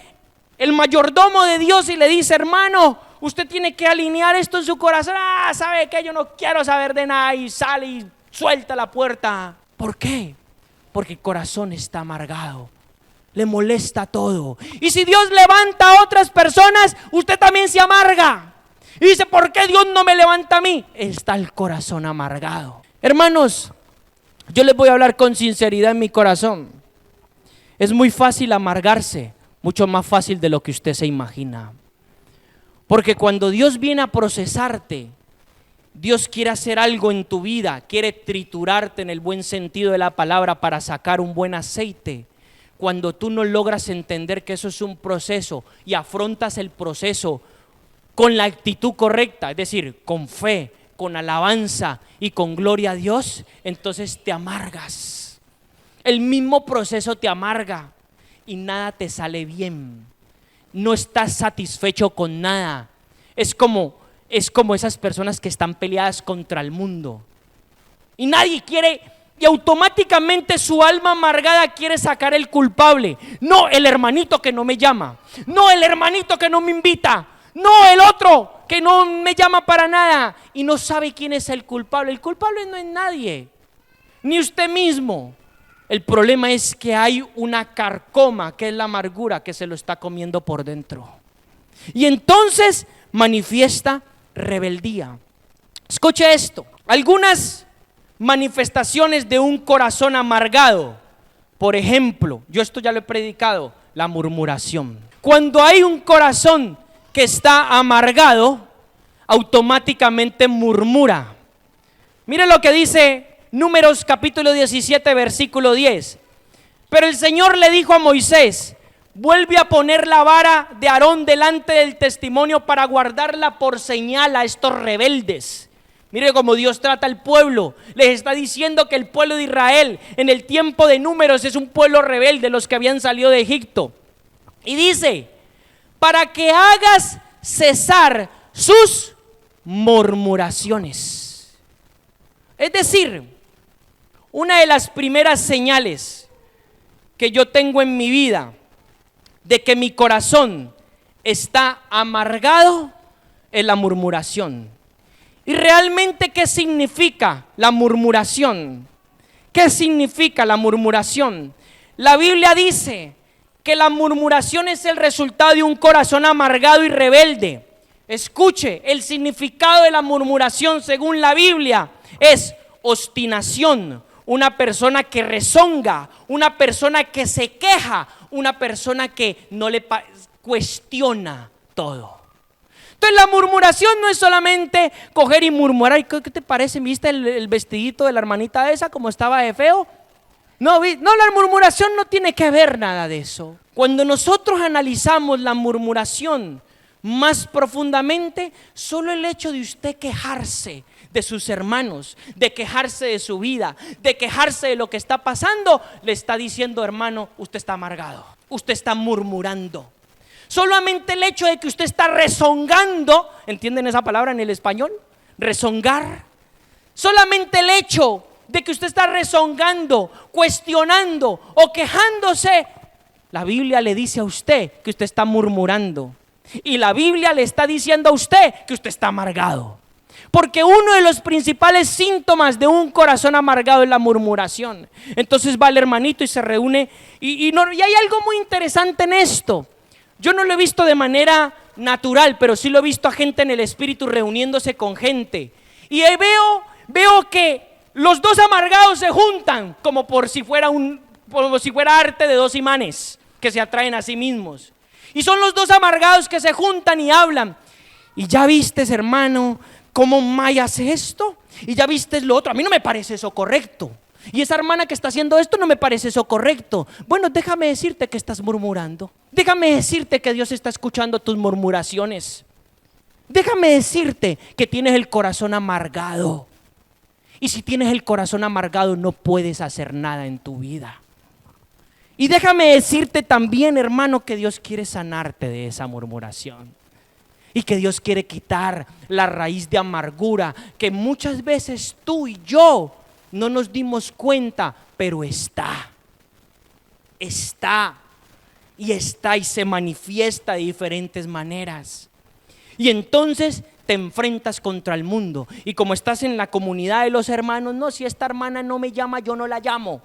Speaker 1: el mayordomo de Dios y le dice: hermano, usted tiene que alinear esto en su corazón. ¿Sabe qué? Yo no quiero saber de nada. Y sale y suelta la puerta. ¿Por qué? Porque el corazón está amargado. Le molesta todo. Y si Dios levanta a otras personas, usted también se amarga. Y dice: ¿por qué Dios no me levanta a mí? Está el corazón amargado. Hermanos, yo les voy a hablar con sinceridad en mi corazón. Es muy fácil amargarse, mucho más fácil de lo que usted se imagina. Porque cuando Dios viene a procesarte, Dios quiere hacer algo en tu vida, quiere triturarte en el buen sentido de la palabra para sacar un buen aceite. Cuando tú no logras entender que eso es un proceso y afrontas el proceso con la actitud correcta, es decir, con fe, con alabanza y con gloria a Dios, entonces te amargas. El mismo proceso te amarga y nada te sale bien. No estás satisfecho con nada. Es como esas personas que están peleadas contra el mundo y nadie quiere, y automáticamente su alma amargada quiere sacar el culpable. No, el hermanito que no me llama. No, el hermanito que no me invita. No, el otro que no me llama para nada. Y no sabe quién es el culpable. El culpable no es nadie, ni usted mismo. El problema es que hay una carcoma, que es la amargura, que se lo está comiendo por dentro. Y entonces manifiesta rebeldía. Escuche esto. Algunas manifestaciones de un corazón amargado. Por ejemplo, yo esto ya lo he predicado, la murmuración. Cuando hay un corazón que está amargado, automáticamente murmura. Mire lo que dice Números capítulo 17, versículo 10. Pero el Señor le dijo a Moisés: vuelve a poner la vara de Aarón delante del testimonio para guardarla por señal a estos rebeldes. Mire cómo Dios trata al pueblo. Les está diciendo que el pueblo de Israel en el tiempo de Números es un pueblo rebelde, los que habían salido de Egipto. Y dice: para que hagas cesar sus murmuraciones. Es decir, una de las primeras señales que yo tengo en mi vida de que mi corazón está amargado es la murmuración. ¿Y realmente qué significa la murmuración? ¿Qué significa la murmuración? La Biblia dice que la murmuración es el resultado de un corazón amargado y rebelde. Escuche, el significado de la murmuración según la Biblia es obstinación, una persona que rezonga, una persona que se queja, una persona que no le cuestiona todo. Entonces la murmuración no es solamente coger y murmurar. ¿Qué te parece? ¿Viste el vestidito de la hermanita esa como estaba de feo? No, no, la murmuración no tiene que ver nada de eso. Cuando nosotros analizamos la murmuración más profundamente, solo el hecho de usted quejarse de sus hermanos, de quejarse de su vida, de quejarse de lo que está pasando, le está diciendo: hermano, usted está amargado, usted está murmurando. Solamente el hecho de que usted está rezongando, ¿entienden esa palabra en el español? Rezongar. Solamente el hecho de que usted está rezongando, cuestionando o quejándose, la Biblia le dice a usted que usted está murmurando. Y la Biblia le está diciendo a usted que usted está amargado. Porque uno de los principales síntomas de un corazón amargado es la murmuración. Entonces va el hermanito y se reúne. Y hay algo muy interesante en esto. Yo no lo he visto de manera natural, pero sí lo he visto a gente en el espíritu reuniéndose con gente. Y ahí veo que los dos amargados se juntan como si fuera arte de dos imanes que se atraen a sí mismos. Y son los dos amargados que se juntan y hablan. Y ya viste, hermano, cómo Maya hace esto. Y ya viste lo otro. A mí no me parece eso correcto. Y esa hermana que está haciendo esto no me parece eso correcto. Bueno, déjame decirte que estás murmurando. Déjame decirte que Dios está escuchando tus murmuraciones. Déjame decirte que tienes el corazón amargado. Y si tienes el corazón amargado, no puedes hacer nada en tu vida. Y déjame decirte también, hermano, que Dios quiere sanarte de esa murmuración. Y que Dios quiere quitar la raíz de amargura que muchas veces tú y yo no nos dimos cuenta, pero está y se manifiesta de diferentes maneras. Y entonces te enfrentas contra el mundo. Y como estás en la comunidad de los hermanos, no, si esta hermana no me llama, yo no la llamo.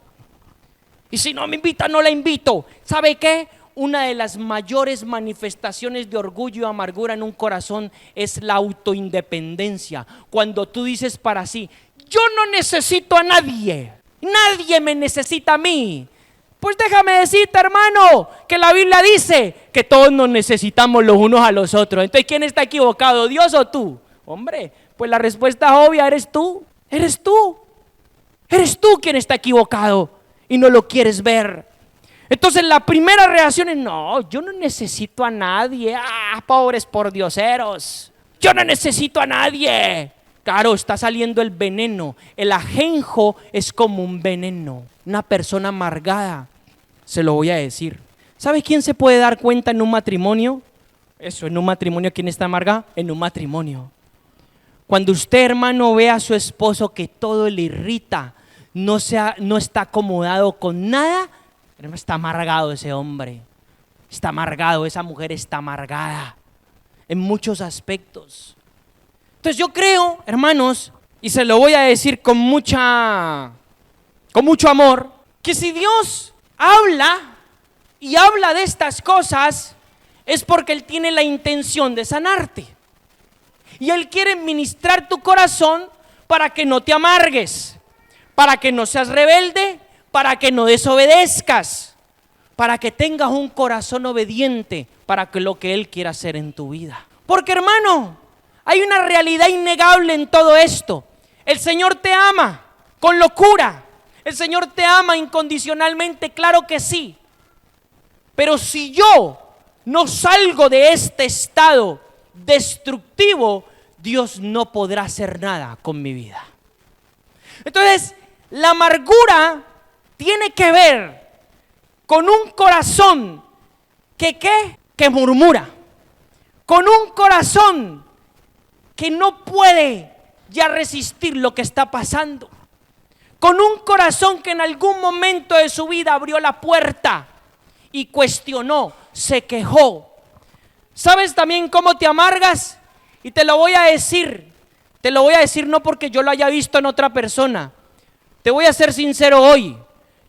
Speaker 1: Y si no me invita, no la invito. ¿Sabe qué? Una de las mayores manifestaciones de orgullo y amargura en un corazón es la autoindependencia. Cuando tú dices para sí: yo no necesito a nadie, nadie me necesita a mí. Pues déjame decirte, hermano, que la Biblia dice que todos nos necesitamos los unos a los otros. Entonces, ¿quién está equivocado, Dios o tú? Hombre, pues la respuesta obvia: eres tú. Eres tú quien está equivocado y no lo quieres ver. Entonces la primera reacción es: no, yo no necesito a nadie. Pobres pordioseros, yo no necesito a nadie. Claro, está saliendo el veneno. El ajenjo es como un veneno. Una persona amargada, se lo voy a decir. ¿Sabe quién se puede dar cuenta en un matrimonio? Eso, en un matrimonio, ¿quién está amargado? En un matrimonio. Cuando usted, hermano, ve a su esposo que todo le irrita, no está acomodado con nada, está amargado ese hombre. Está amargado, esa mujer está amargada en muchos aspectos. Entonces yo creo, hermanos, y se lo voy a decir con mucho amor, que si Dios habla y habla de estas cosas, es porque Él tiene la intención de sanarte. Y Él quiere ministrar tu corazón para que no te amargues, para que no seas rebelde, para que no desobedezcas, para que tengas un corazón obediente para que lo que Él quiera hacer en tu vida. Porque, hermano, hay una realidad innegable en todo esto. El Señor te ama con locura. El Señor te ama incondicionalmente, claro que sí. Pero si yo no salgo de este estado destructivo, Dios no podrá hacer nada con mi vida. Entonces, la amargura tiene que ver con un corazón que murmura, con un corazón que no puede ya resistir lo que está pasando, con un corazón que en algún momento de su vida abrió la puerta y cuestionó, se quejó. ¿Sabes también cómo te amargas? Y te lo voy a decir no porque yo lo haya visto en otra persona. Te voy a ser sincero hoy.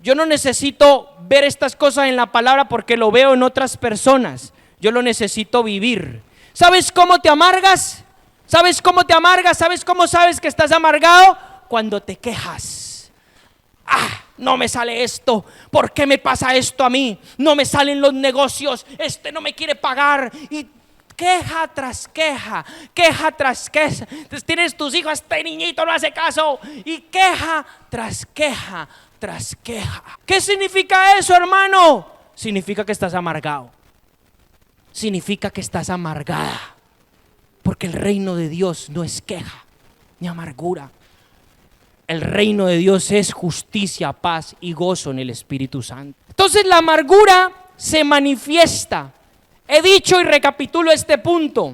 Speaker 1: Yo no necesito ver estas cosas en la palabra porque lo veo en otras personas. Yo lo necesito vivir. ¿Sabes cómo te amargas? ¿Sabes cómo te amargas? ¿Sabes cómo sabes que estás amargado? Cuando te quejas. No me sale esto. ¿Por qué me pasa esto a mí? No me salen los negocios. No me quiere pagar. Y queja tras queja, queja tras queja. Entonces tienes tus hijos, este niñito no hace caso. Y queja tras queja. tras queja. ¿Qué significa eso, hermano? Significa que estás amargado. Significa que estás amargada. Porque el reino de Dios no es queja ni amargura. El reino de Dios es justicia, paz y gozo en el Espíritu Santo. Entonces la amargura se manifiesta. He dicho y recapitulo este punto.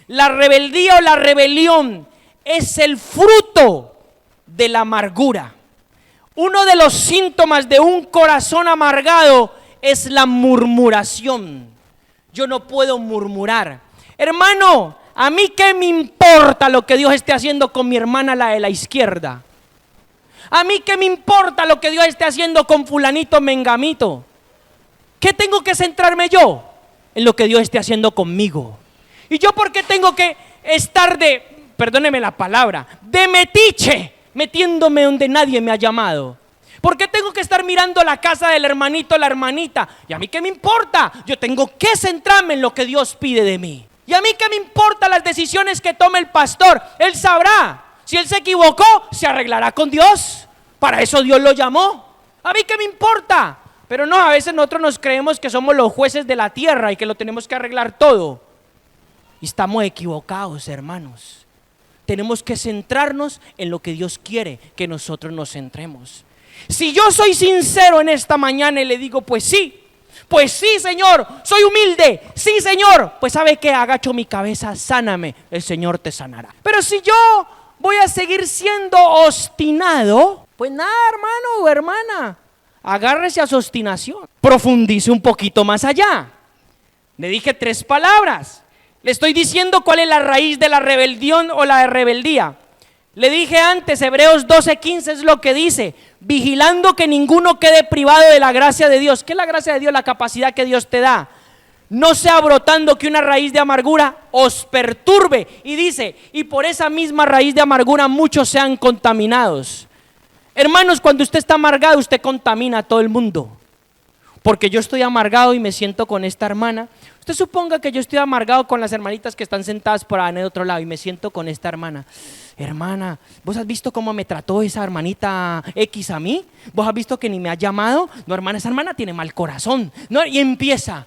Speaker 1: La rebeldía o la rebelión es el fruto de la amargura. Uno de los síntomas de un corazón amargado es la murmuración. Yo no puedo murmurar. Hermano, ¿a mí qué me importa lo que Dios esté haciendo con mi hermana, la de la izquierda? ¿A mí qué me importa lo que Dios esté haciendo con fulanito mengamito? ¿Qué tengo que centrarme yo? En lo que Dios esté haciendo conmigo. ¿Y yo por qué tengo que estar perdóneme la palabra, de metiche, metiéndome donde nadie me ha llamado? ¿Por qué tengo que estar mirando la casa del hermanito, la hermanita? ¿Y a mí qué me importa? Yo tengo que centrarme en lo que Dios pide de mí. ¿Y a mí qué me importa las decisiones que tome el pastor? Él sabrá. Si él se equivocó, se arreglará con Dios. Para eso Dios lo llamó. ¿A mí qué me importa? Pero no, a veces nosotros nos creemos que somos los jueces de la tierra y que lo tenemos que arreglar todo. Y estamos equivocados, hermanos. Tenemos que centrarnos en lo que Dios quiere que nosotros nos centremos. Si yo soy sincero en esta mañana y le digo, pues sí, Señor, soy humilde, sí, Señor, pues ¿sabe qué? Agacho mi cabeza, sáname, el Señor te sanará. Pero si yo voy a seguir siendo obstinado, pues nada, hermano o hermana, agárrese a su obstinación, profundice un poquito más allá. Le dije 3 palabras, le estoy diciendo cuál es la raíz de la rebelión o la rebeldía. Le dije antes, Hebreos 12:15 es lo que dice: vigilando que ninguno quede privado de la gracia de Dios. ¿Qué es la gracia de Dios? La capacidad que Dios te da. No sea brotando que una raíz de amargura os perturbe. Y dice, y por esa misma raíz de amargura muchos sean contaminados. Hermanos, cuando usted está amargado, usted contamina a todo el mundo. Porque yo estoy amargado y me siento con esta hermana. Usted suponga que yo estoy amargado con las hermanitas que están sentadas por ahí en el otro lado y me siento con esta hermana. Hermana, ¿vos has visto cómo me trató esa hermanita X a mí? ¿Vos has visto que ni me ha llamado? No, hermana, esa hermana tiene mal corazón, ¿no? Y empieza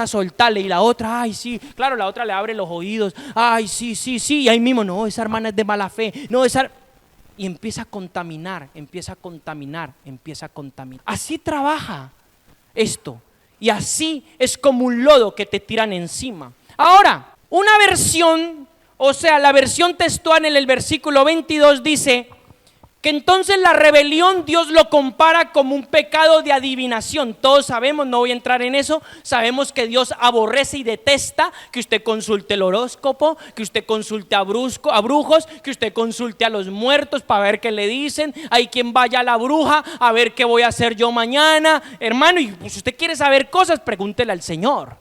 Speaker 1: a soltarle. Y la otra, ay, sí, claro, la otra le abre los oídos. Ay, sí, y ahí mismo, no, esa hermana es de mala fe. No, y empieza a contaminar. Así trabaja esto. Y así es como un lodo que te tiran encima. Ahora, una versión, o sea, la versión textual en el versículo 22 dice que entonces la rebelión Dios lo compara como un pecado de adivinación. Todos sabemos, no voy a entrar en eso, sabemos que Dios aborrece y detesta que usted consulte el horóscopo, que usted consulte a brujos, que usted consulte a los muertos para ver qué le dicen. Hay quien vaya a la bruja a ver qué voy a hacer yo mañana. Hermano, y pues, si usted quiere saber cosas, pregúntele al Señor,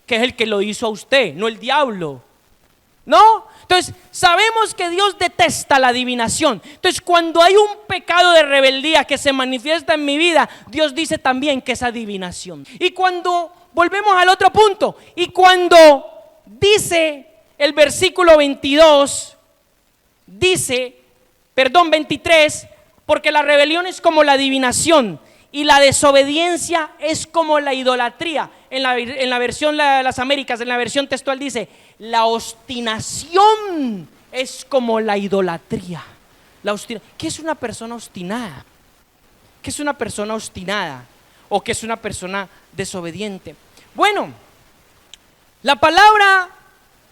Speaker 1: que es el que lo hizo a usted, no el diablo. ¿No? Entonces sabemos que Dios detesta la adivinación. Entonces cuando hay un pecado de rebeldía que se manifiesta en mi vida, Dios dice también que es adivinación. Y cuando volvemos al otro punto, y cuando dice el versículo 23, porque la rebelión es como la adivinación y la desobediencia es como la idolatría. En la versión de las Américas, en la versión textual dice: la obstinación es como la idolatría. ¿Qué es una persona obstinada? ¿Qué es una persona obstinada? ¿O qué es una persona desobediente? Bueno, la palabra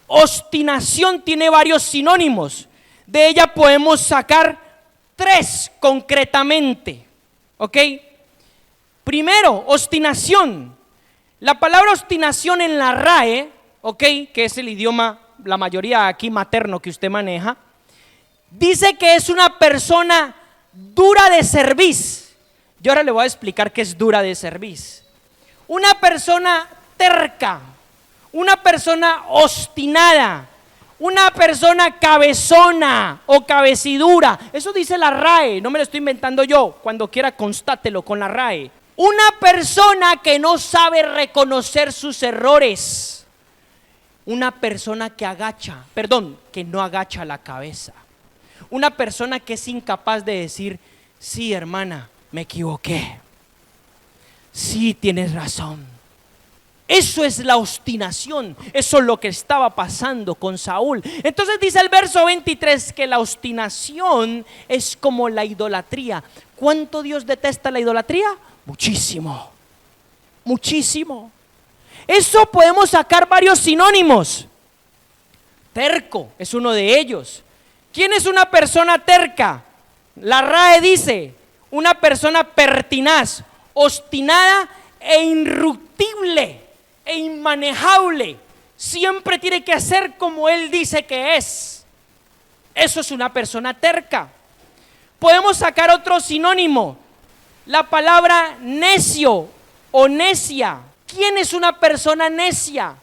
Speaker 1: obstinación tiene varios sinónimos. De ella podemos sacar 3 concretamente. ¿Ok? Primero, obstinación. La palabra obstinación en la RAE, ¿ok?, que es el idioma, la mayoría aquí materno que usted maneja, dice que es una persona dura de cerviz. Yo ahora le voy a explicar qué es dura de cerviz. Una persona terca, una persona obstinada, una persona cabezona o cabecidura. Eso dice la RAE, no me lo estoy inventando yo. Cuando quiera constátelo con la RAE. Una persona que no sabe reconocer sus errores. Una persona que no agacha la cabeza. Una persona que es incapaz de decir: sí, hermana, me equivoqué. Sí, tienes razón. Eso es la obstinación, eso es lo que estaba pasando con Saúl. Entonces dice el verso 23 que la obstinación es como la idolatría. ¿Cuánto Dios detesta la idolatría? Muchísimo, muchísimo. Eso podemos sacar varios sinónimos. Terco es uno de ellos. ¿Quién es una persona terca? La RAE dice, una persona pertinaz, obstinada e irruptible e inmanejable. Siempre tiene que hacer como él dice que es. Eso es una persona terca. Podemos sacar otro sinónimo. La palabra necio o necia. ¿Quién es una persona necia?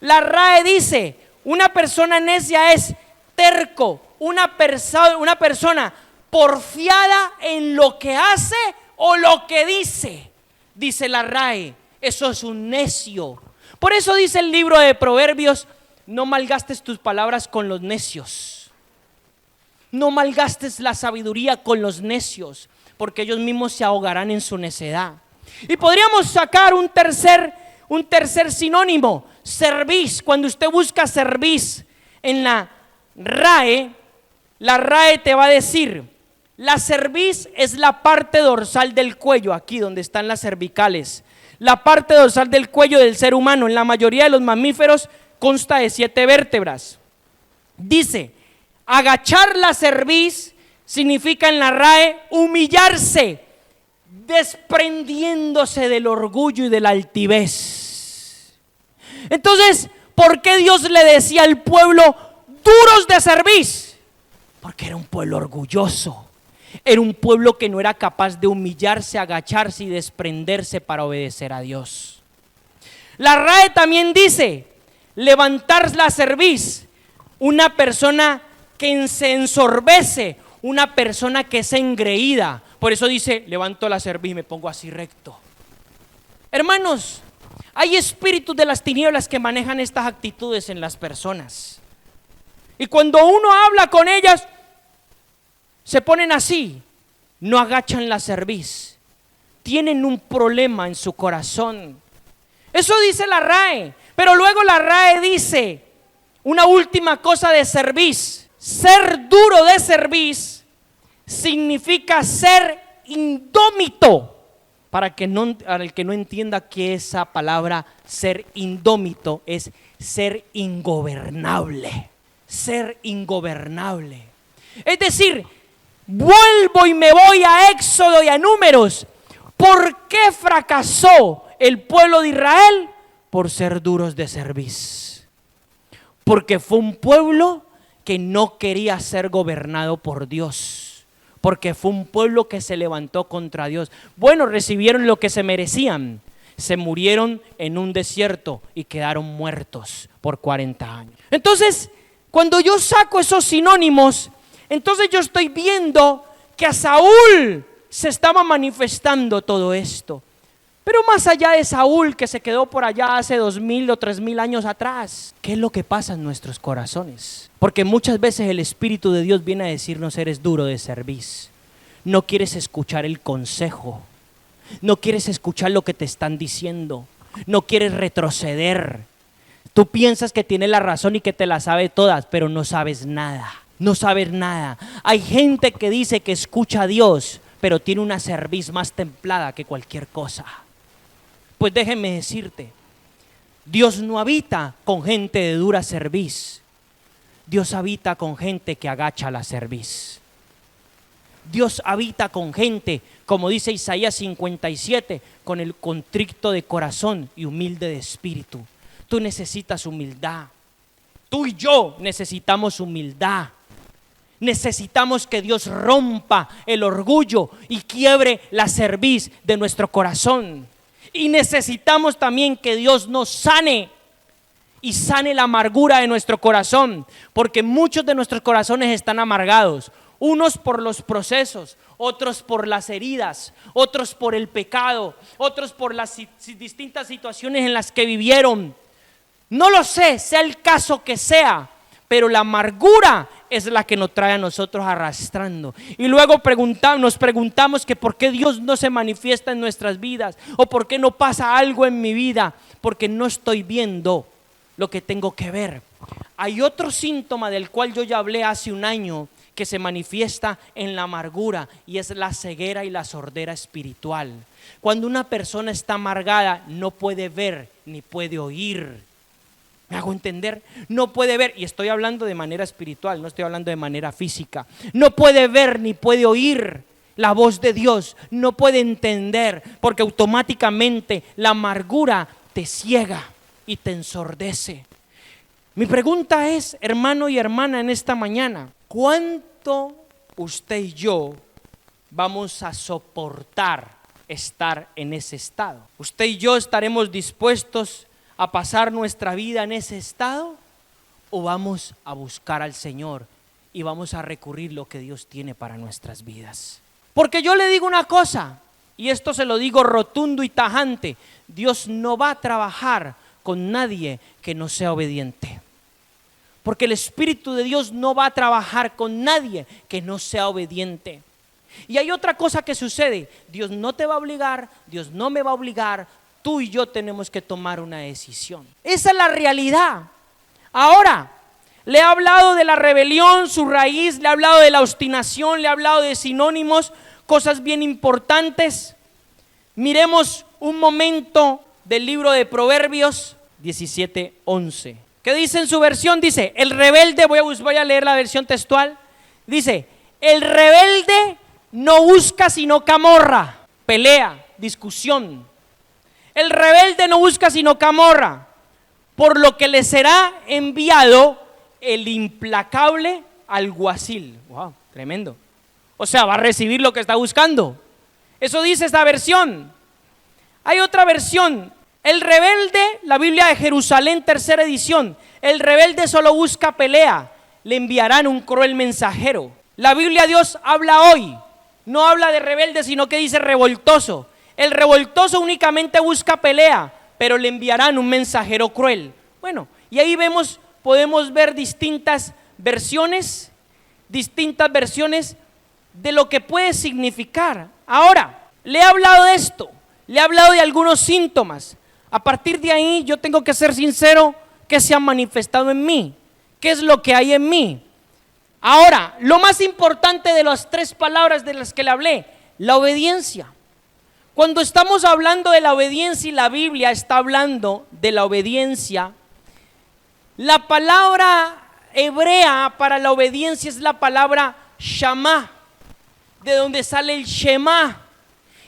Speaker 1: La RAE dice, una persona necia es terco, una persona porfiada en lo que hace o lo que dice. Dice la RAE, eso es un necio. Por eso dice el libro de Proverbios, no malgastes tus palabras con los necios. No malgastes la sabiduría con los necios, porque ellos mismos se ahogarán en su necedad. Y podríamos sacar un tercer sinónimo, cerviz. Cuando usted busca cerviz en la RAE te va a decir, la cerviz es la parte dorsal del cuello, aquí donde están las cervicales. La parte dorsal del cuello del ser humano, en la mayoría de los mamíferos, consta de 7 vértebras. Dice, agachar la cerviz significa en la RAE humillarse, desprendiéndose del orgullo y de la altivez. Entonces, ¿por qué Dios le decía al pueblo duros de cerviz? Porque era un pueblo orgulloso. Era un pueblo que no era capaz de humillarse, agacharse y desprenderse para obedecer a Dios. La RAE también dice, levantar la cerviz, una persona que se ensorbece, una persona que es engreída. Por eso dice, levanto la cerviz y me pongo así recto. Hermanos, hay espíritus de las tinieblas que manejan estas actitudes en las personas. Y cuando uno habla con ellas, se ponen así, no agachan la cerviz, tienen un problema en su corazón. Eso dice la RAE, pero luego la RAE dice una última cosa de cerviz. Ser duro de cerviz significa ser indómito. Para el que no entienda que esa palabra ser indómito es ser ingobernable. Ser ingobernable. Es decir, vuelvo y me voy a Éxodo y a Números. ¿Por qué fracasó el pueblo de Israel? Por ser duros de cerviz. Porque fue un pueblo que no quería ser gobernado por Dios. Porque fue un pueblo que se levantó contra Dios. Bueno, recibieron lo que se merecían. Se murieron en un desierto y quedaron muertos por 40 años. Entonces, cuando yo saco esos sinónimos, entonces yo estoy viendo que a Saúl se estaba manifestando todo esto. Pero más allá de Saúl, que se quedó por allá hace 2000 o 3000 años atrás, ¿qué es lo que pasa en nuestros corazones? Porque muchas veces el Espíritu de Dios viene a decirnos, eres duro de cerviz. No quieres escuchar el consejo. No quieres escuchar lo que te están diciendo. No quieres retroceder. Tú piensas que tienes la razón y que te la sabes todas, pero no sabes nada. No sabes nada. Hay gente que dice que escucha a Dios, pero tiene una cerviz más templada que cualquier cosa. Pues déjeme decirte, Dios no habita con gente de dura cerviz. Dios habita con gente que agacha la cerviz. Dios habita con gente, como dice Isaías 57, con el contrito de corazón y humilde de espíritu. Tú necesitas humildad. Tú y yo necesitamos humildad. Necesitamos que Dios rompa el orgullo y quiebre la cerviz de nuestro corazón. Y necesitamos también que Dios nos sane y sane la amargura de nuestro corazón, porque muchos de nuestros corazones están amargados, unos por los procesos, otros por las heridas, otros por el pecado, otros por las distintas situaciones en las que vivieron. No lo sé, sea el caso que sea, pero la amargura es la que nos trae a nosotros arrastrando. Y luego nos preguntamos que por qué Dios no se manifiesta en nuestras vidas, o por qué no pasa algo en mi vida, porque no estoy viendo lo que tengo que ver. Hay otro síntoma del cual yo ya hablé hace un año, que se manifiesta en la amargura, y es la ceguera y la sordera espiritual. Cuando una persona está amargada, no puede ver ni puede oír. ¿Me hago entender? No puede ver, y estoy hablando de manera espiritual, no estoy hablando de manera física. No puede ver ni puede oír la voz de Dios, no puede entender, porque automáticamente la amargura te ciega y te ensordece. Mi pregunta es, hermano y hermana, en esta mañana, ¿cuánto usted y yo vamos a soportar estar en ese estado? ¿Usted y yo estaremos dispuestos a pasar nuestra vida en ese estado? ¿O vamos a buscar al Señor y vamos a recurrir lo que Dios tiene para nuestras vidas? Porque yo le digo una cosa, y esto se lo digo rotundo y tajante: Dios no va a trabajar con nadie que no sea obediente. Porque el Espíritu de Dios no va a trabajar con nadie que no sea obediente. Y hay otra cosa que sucede: Dios no te va a obligar, Dios no me va a obligar. Tú y yo tenemos que tomar una decisión. Esa es la realidad. Ahora, le he hablado de la rebelión, su raíz, le he hablado de la obstinación, le he hablado de sinónimos, cosas bien importantes. Miremos un momento del libro de Proverbios 17:11. ¿Qué dice en su versión? Dice, el rebelde, voy a leer la versión textual. Dice, el rebelde no busca sino camorra, pelea, discusión. El rebelde no busca sino camorra, por lo que le será enviado el implacable alguacil. Wow, tremendo. O sea, va a recibir lo que está buscando. Eso dice esta versión. Hay otra versión. El rebelde, la Biblia de Jerusalén, tercera edición. El rebelde solo busca pelea, le enviarán un cruel mensajero. La Biblia de Dios habla hoy, no habla de rebelde, sino que dice revoltoso. El revoltoso únicamente busca pelea, pero le enviarán un mensajero cruel. Bueno, y ahí podemos ver distintas versiones de lo que puede significar. Ahora, le he hablado de esto, le he hablado de algunos síntomas. A partir de ahí yo tengo que ser sincero, ¿qué se ha manifestado en mí? ¿Qué es lo que hay en mí? Ahora, lo más importante de las tres palabras de las que le hablé, la obediencia. Cuando estamos hablando de la obediencia y la Biblia está hablando de la obediencia, la palabra hebrea para la obediencia es la palabra shamá, de donde sale el shema.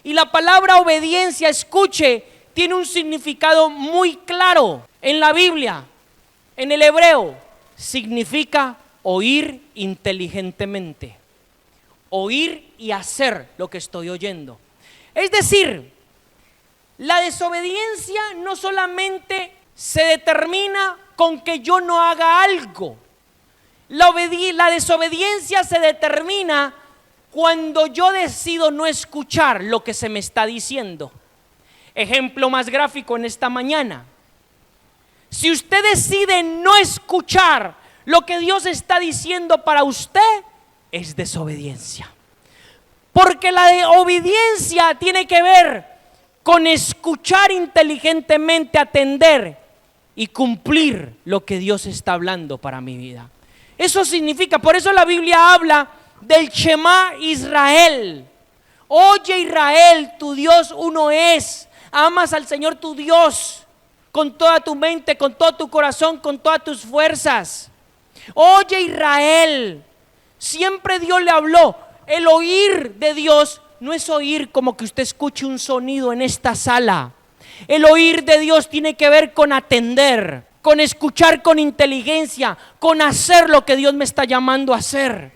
Speaker 1: Y la palabra obediencia, escuche, tiene un significado muy claro en la Biblia. En el hebreo significa oír inteligentemente, oír y hacer lo que estoy oyendo. Es decir, la desobediencia no solamente se determina con que yo no haga algo. La desobediencia se determina cuando yo decido no escuchar lo que se me está diciendo. Ejemplo más gráfico en esta mañana. Si usted decide no escuchar lo que Dios está diciendo para usted, es desobediencia. Porque la obediencia tiene que ver con escuchar inteligentemente, atender y cumplir lo que Dios está hablando para mi vida. Eso significa, por eso la Biblia habla del Shema Israel. Oye Israel, tu Dios uno es. Amas al Señor tu Dios con toda tu mente, con todo tu corazón, con todas tus fuerzas. Oye Israel, siempre Dios le habló. El oír de Dios no es oír como que usted escuche un sonido en esta sala. El oír de Dios tiene que ver con atender, con escuchar con inteligencia, con hacer lo que Dios me está llamando a hacer.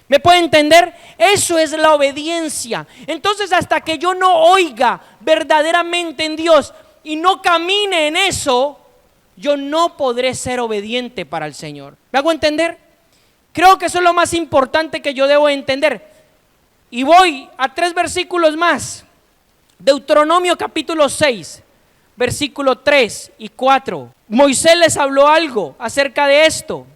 Speaker 1: ¿Me puede entender? Eso es la obediencia. Entonces, hasta que yo no oiga verdaderamente en Dios y no camine en eso, yo no podré ser obediente para el Señor. ¿Me hago entender? Creo que eso es lo más importante que yo debo entender. Y voy a 3 versículos más. Deuteronomio capítulo 6, versículo 3 y 4. Moisés les habló algo acerca de esto.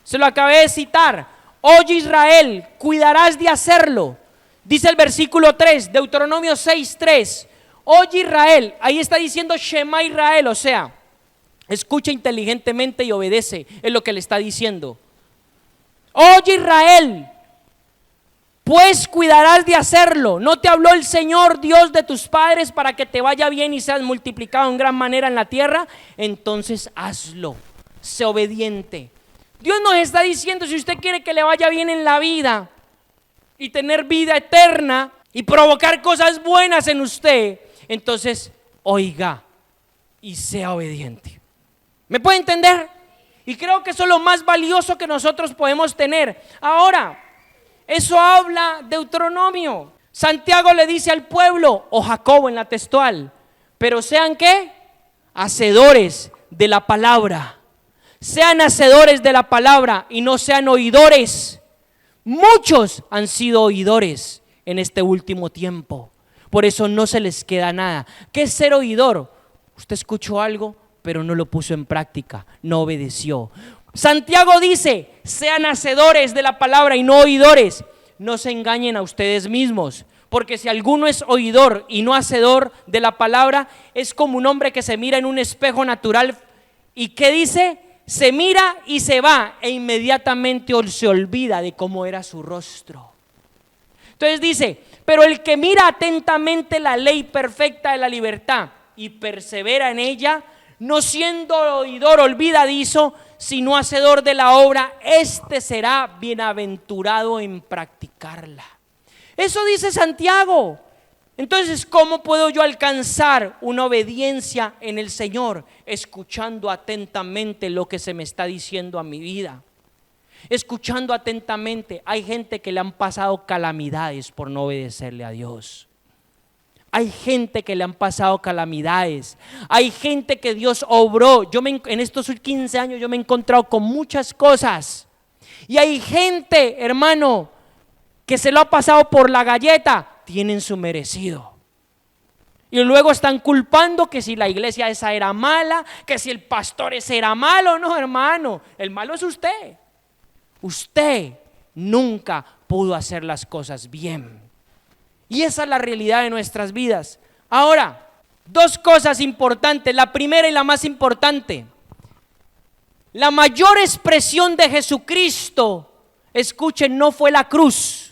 Speaker 1: Se lo acabé de citar. Oye Israel, cuidarás de hacerlo. Dice el versículo 3, Deuteronomio 6:3. Oye Israel, ahí está diciendo Shema Israel, o sea, escucha inteligentemente y obedece, es lo que le está diciendo. Oye Israel, pues cuidarás de hacerlo. ¿No te habló el Señor Dios de tus padres para que te vaya bien y seas multiplicado en gran manera en la tierra? Entonces hazlo, sé obediente. Dios nos está diciendo, si usted quiere que le vaya bien en la vida y tener vida eterna y provocar cosas buenas en usted, entonces oiga y sea obediente. ¿Me puede entender? Y creo que eso es lo más valioso que nosotros podemos tener. Ahora, eso habla Deuteronomio. Santiago le dice al pueblo, o Jacobo en la textual, pero sean ¿qué? Hacedores de la palabra. Sean hacedores de la palabra y no sean oidores. Muchos han sido oidores en este último tiempo. Por eso no se les queda nada. ¿Qué es ser oidor? Usted escuchó algo, pero no lo puso en práctica, no obedeció. Santiago dice, sean hacedores de la palabra y no oidores. No se engañen a ustedes mismos, porque si alguno es oidor y no hacedor de la palabra, es como un hombre que se mira en un espejo natural y ¿qué dice? Se mira y se va e inmediatamente se olvida de cómo era su rostro. Entonces dice, pero el que mira atentamente la ley perfecta de la libertad y persevera en ella, no siendo oidor olvidadizo, sino hacedor de la obra, este será bienaventurado en practicarla. Eso dice Santiago. Entonces, ¿cómo puedo yo alcanzar una obediencia en el Señor? Escuchando atentamente lo que se me está diciendo a mi vida. Escuchando atentamente. Hay gente que le han pasado calamidades por no obedecerle a Dios. Hay gente que le han pasado calamidades. Hay gente que Dios obró. En estos 15 años yo me he encontrado con muchas cosas. Y hay gente, hermano, que se lo ha pasado por la galleta. Tienen su merecido. Y luego están culpando que si la iglesia esa era mala, que si el pastor ese era malo. No, hermano, el malo es usted. Usted nunca pudo hacer las cosas bien. Y esa es la realidad de nuestras vidas. Ahora, dos cosas importantes. La primera y la más importante. La mayor expresión de Jesucristo, escuchen, no fue la cruz.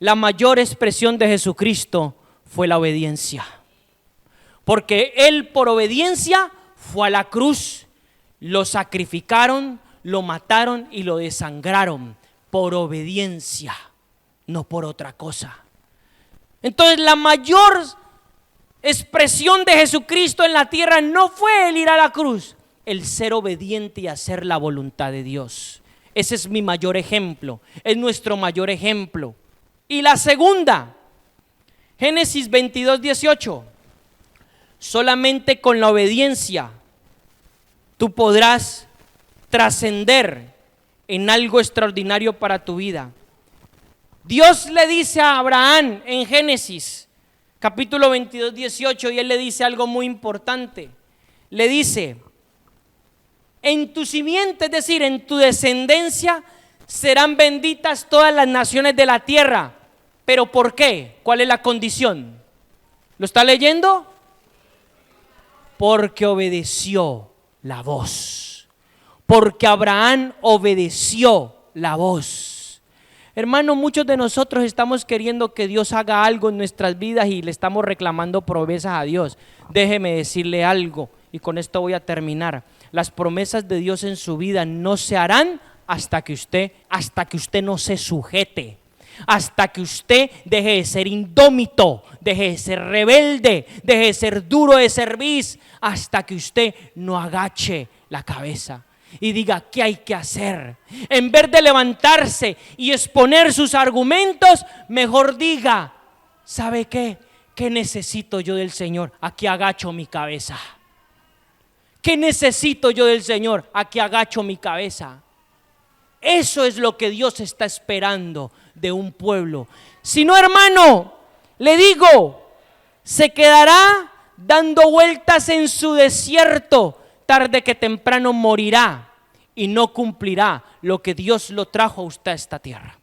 Speaker 1: La mayor expresión de Jesucristo fue la obediencia. Porque Él por obediencia fue a la cruz, lo sacrificaron, lo mataron y lo desangraron. Por obediencia, no por otra cosa. Entonces la mayor expresión de Jesucristo en la tierra no fue el ir a la cruz, el ser obediente y hacer la voluntad de Dios. Ese es mi mayor ejemplo, es nuestro mayor ejemplo. Y la segunda, Génesis 22:18, solamente con la obediencia tú podrás trascender en algo extraordinario para tu vida. Dios le dice a Abraham en Génesis capítulo 22:18 y Él le dice algo muy importante. Le dice, en tu simiente, es decir, en tu descendencia serán benditas todas las naciones de la tierra. ¿Pero por qué? ¿Cuál es la condición? ¿Lo está leyendo? Porque obedeció la voz. Porque Abraham obedeció la voz. Hermano, muchos de nosotros estamos queriendo que Dios haga algo en nuestras vidas y le estamos reclamando promesas a Dios. Déjeme decirle algo y con esto voy a terminar. Las promesas de Dios en su vida no se harán hasta que usted no se sujete, hasta que usted deje de ser indómito, deje de ser rebelde, deje de ser duro de cerviz, hasta que usted no agache la cabeza y diga qué hay que hacer. En vez de levantarse y exponer sus argumentos, mejor diga, ¿sabe qué? ¿Qué necesito yo del Señor? Aquí agacho mi cabeza. ¿Qué necesito yo del Señor? Aquí agacho mi cabeza. Eso es lo que Dios está esperando de un pueblo. Si no, hermano, le digo, se quedará dando vueltas en su desierto, tarde que temprano morirá y no cumplirá lo que Dios lo trajo a usted a esta tierra.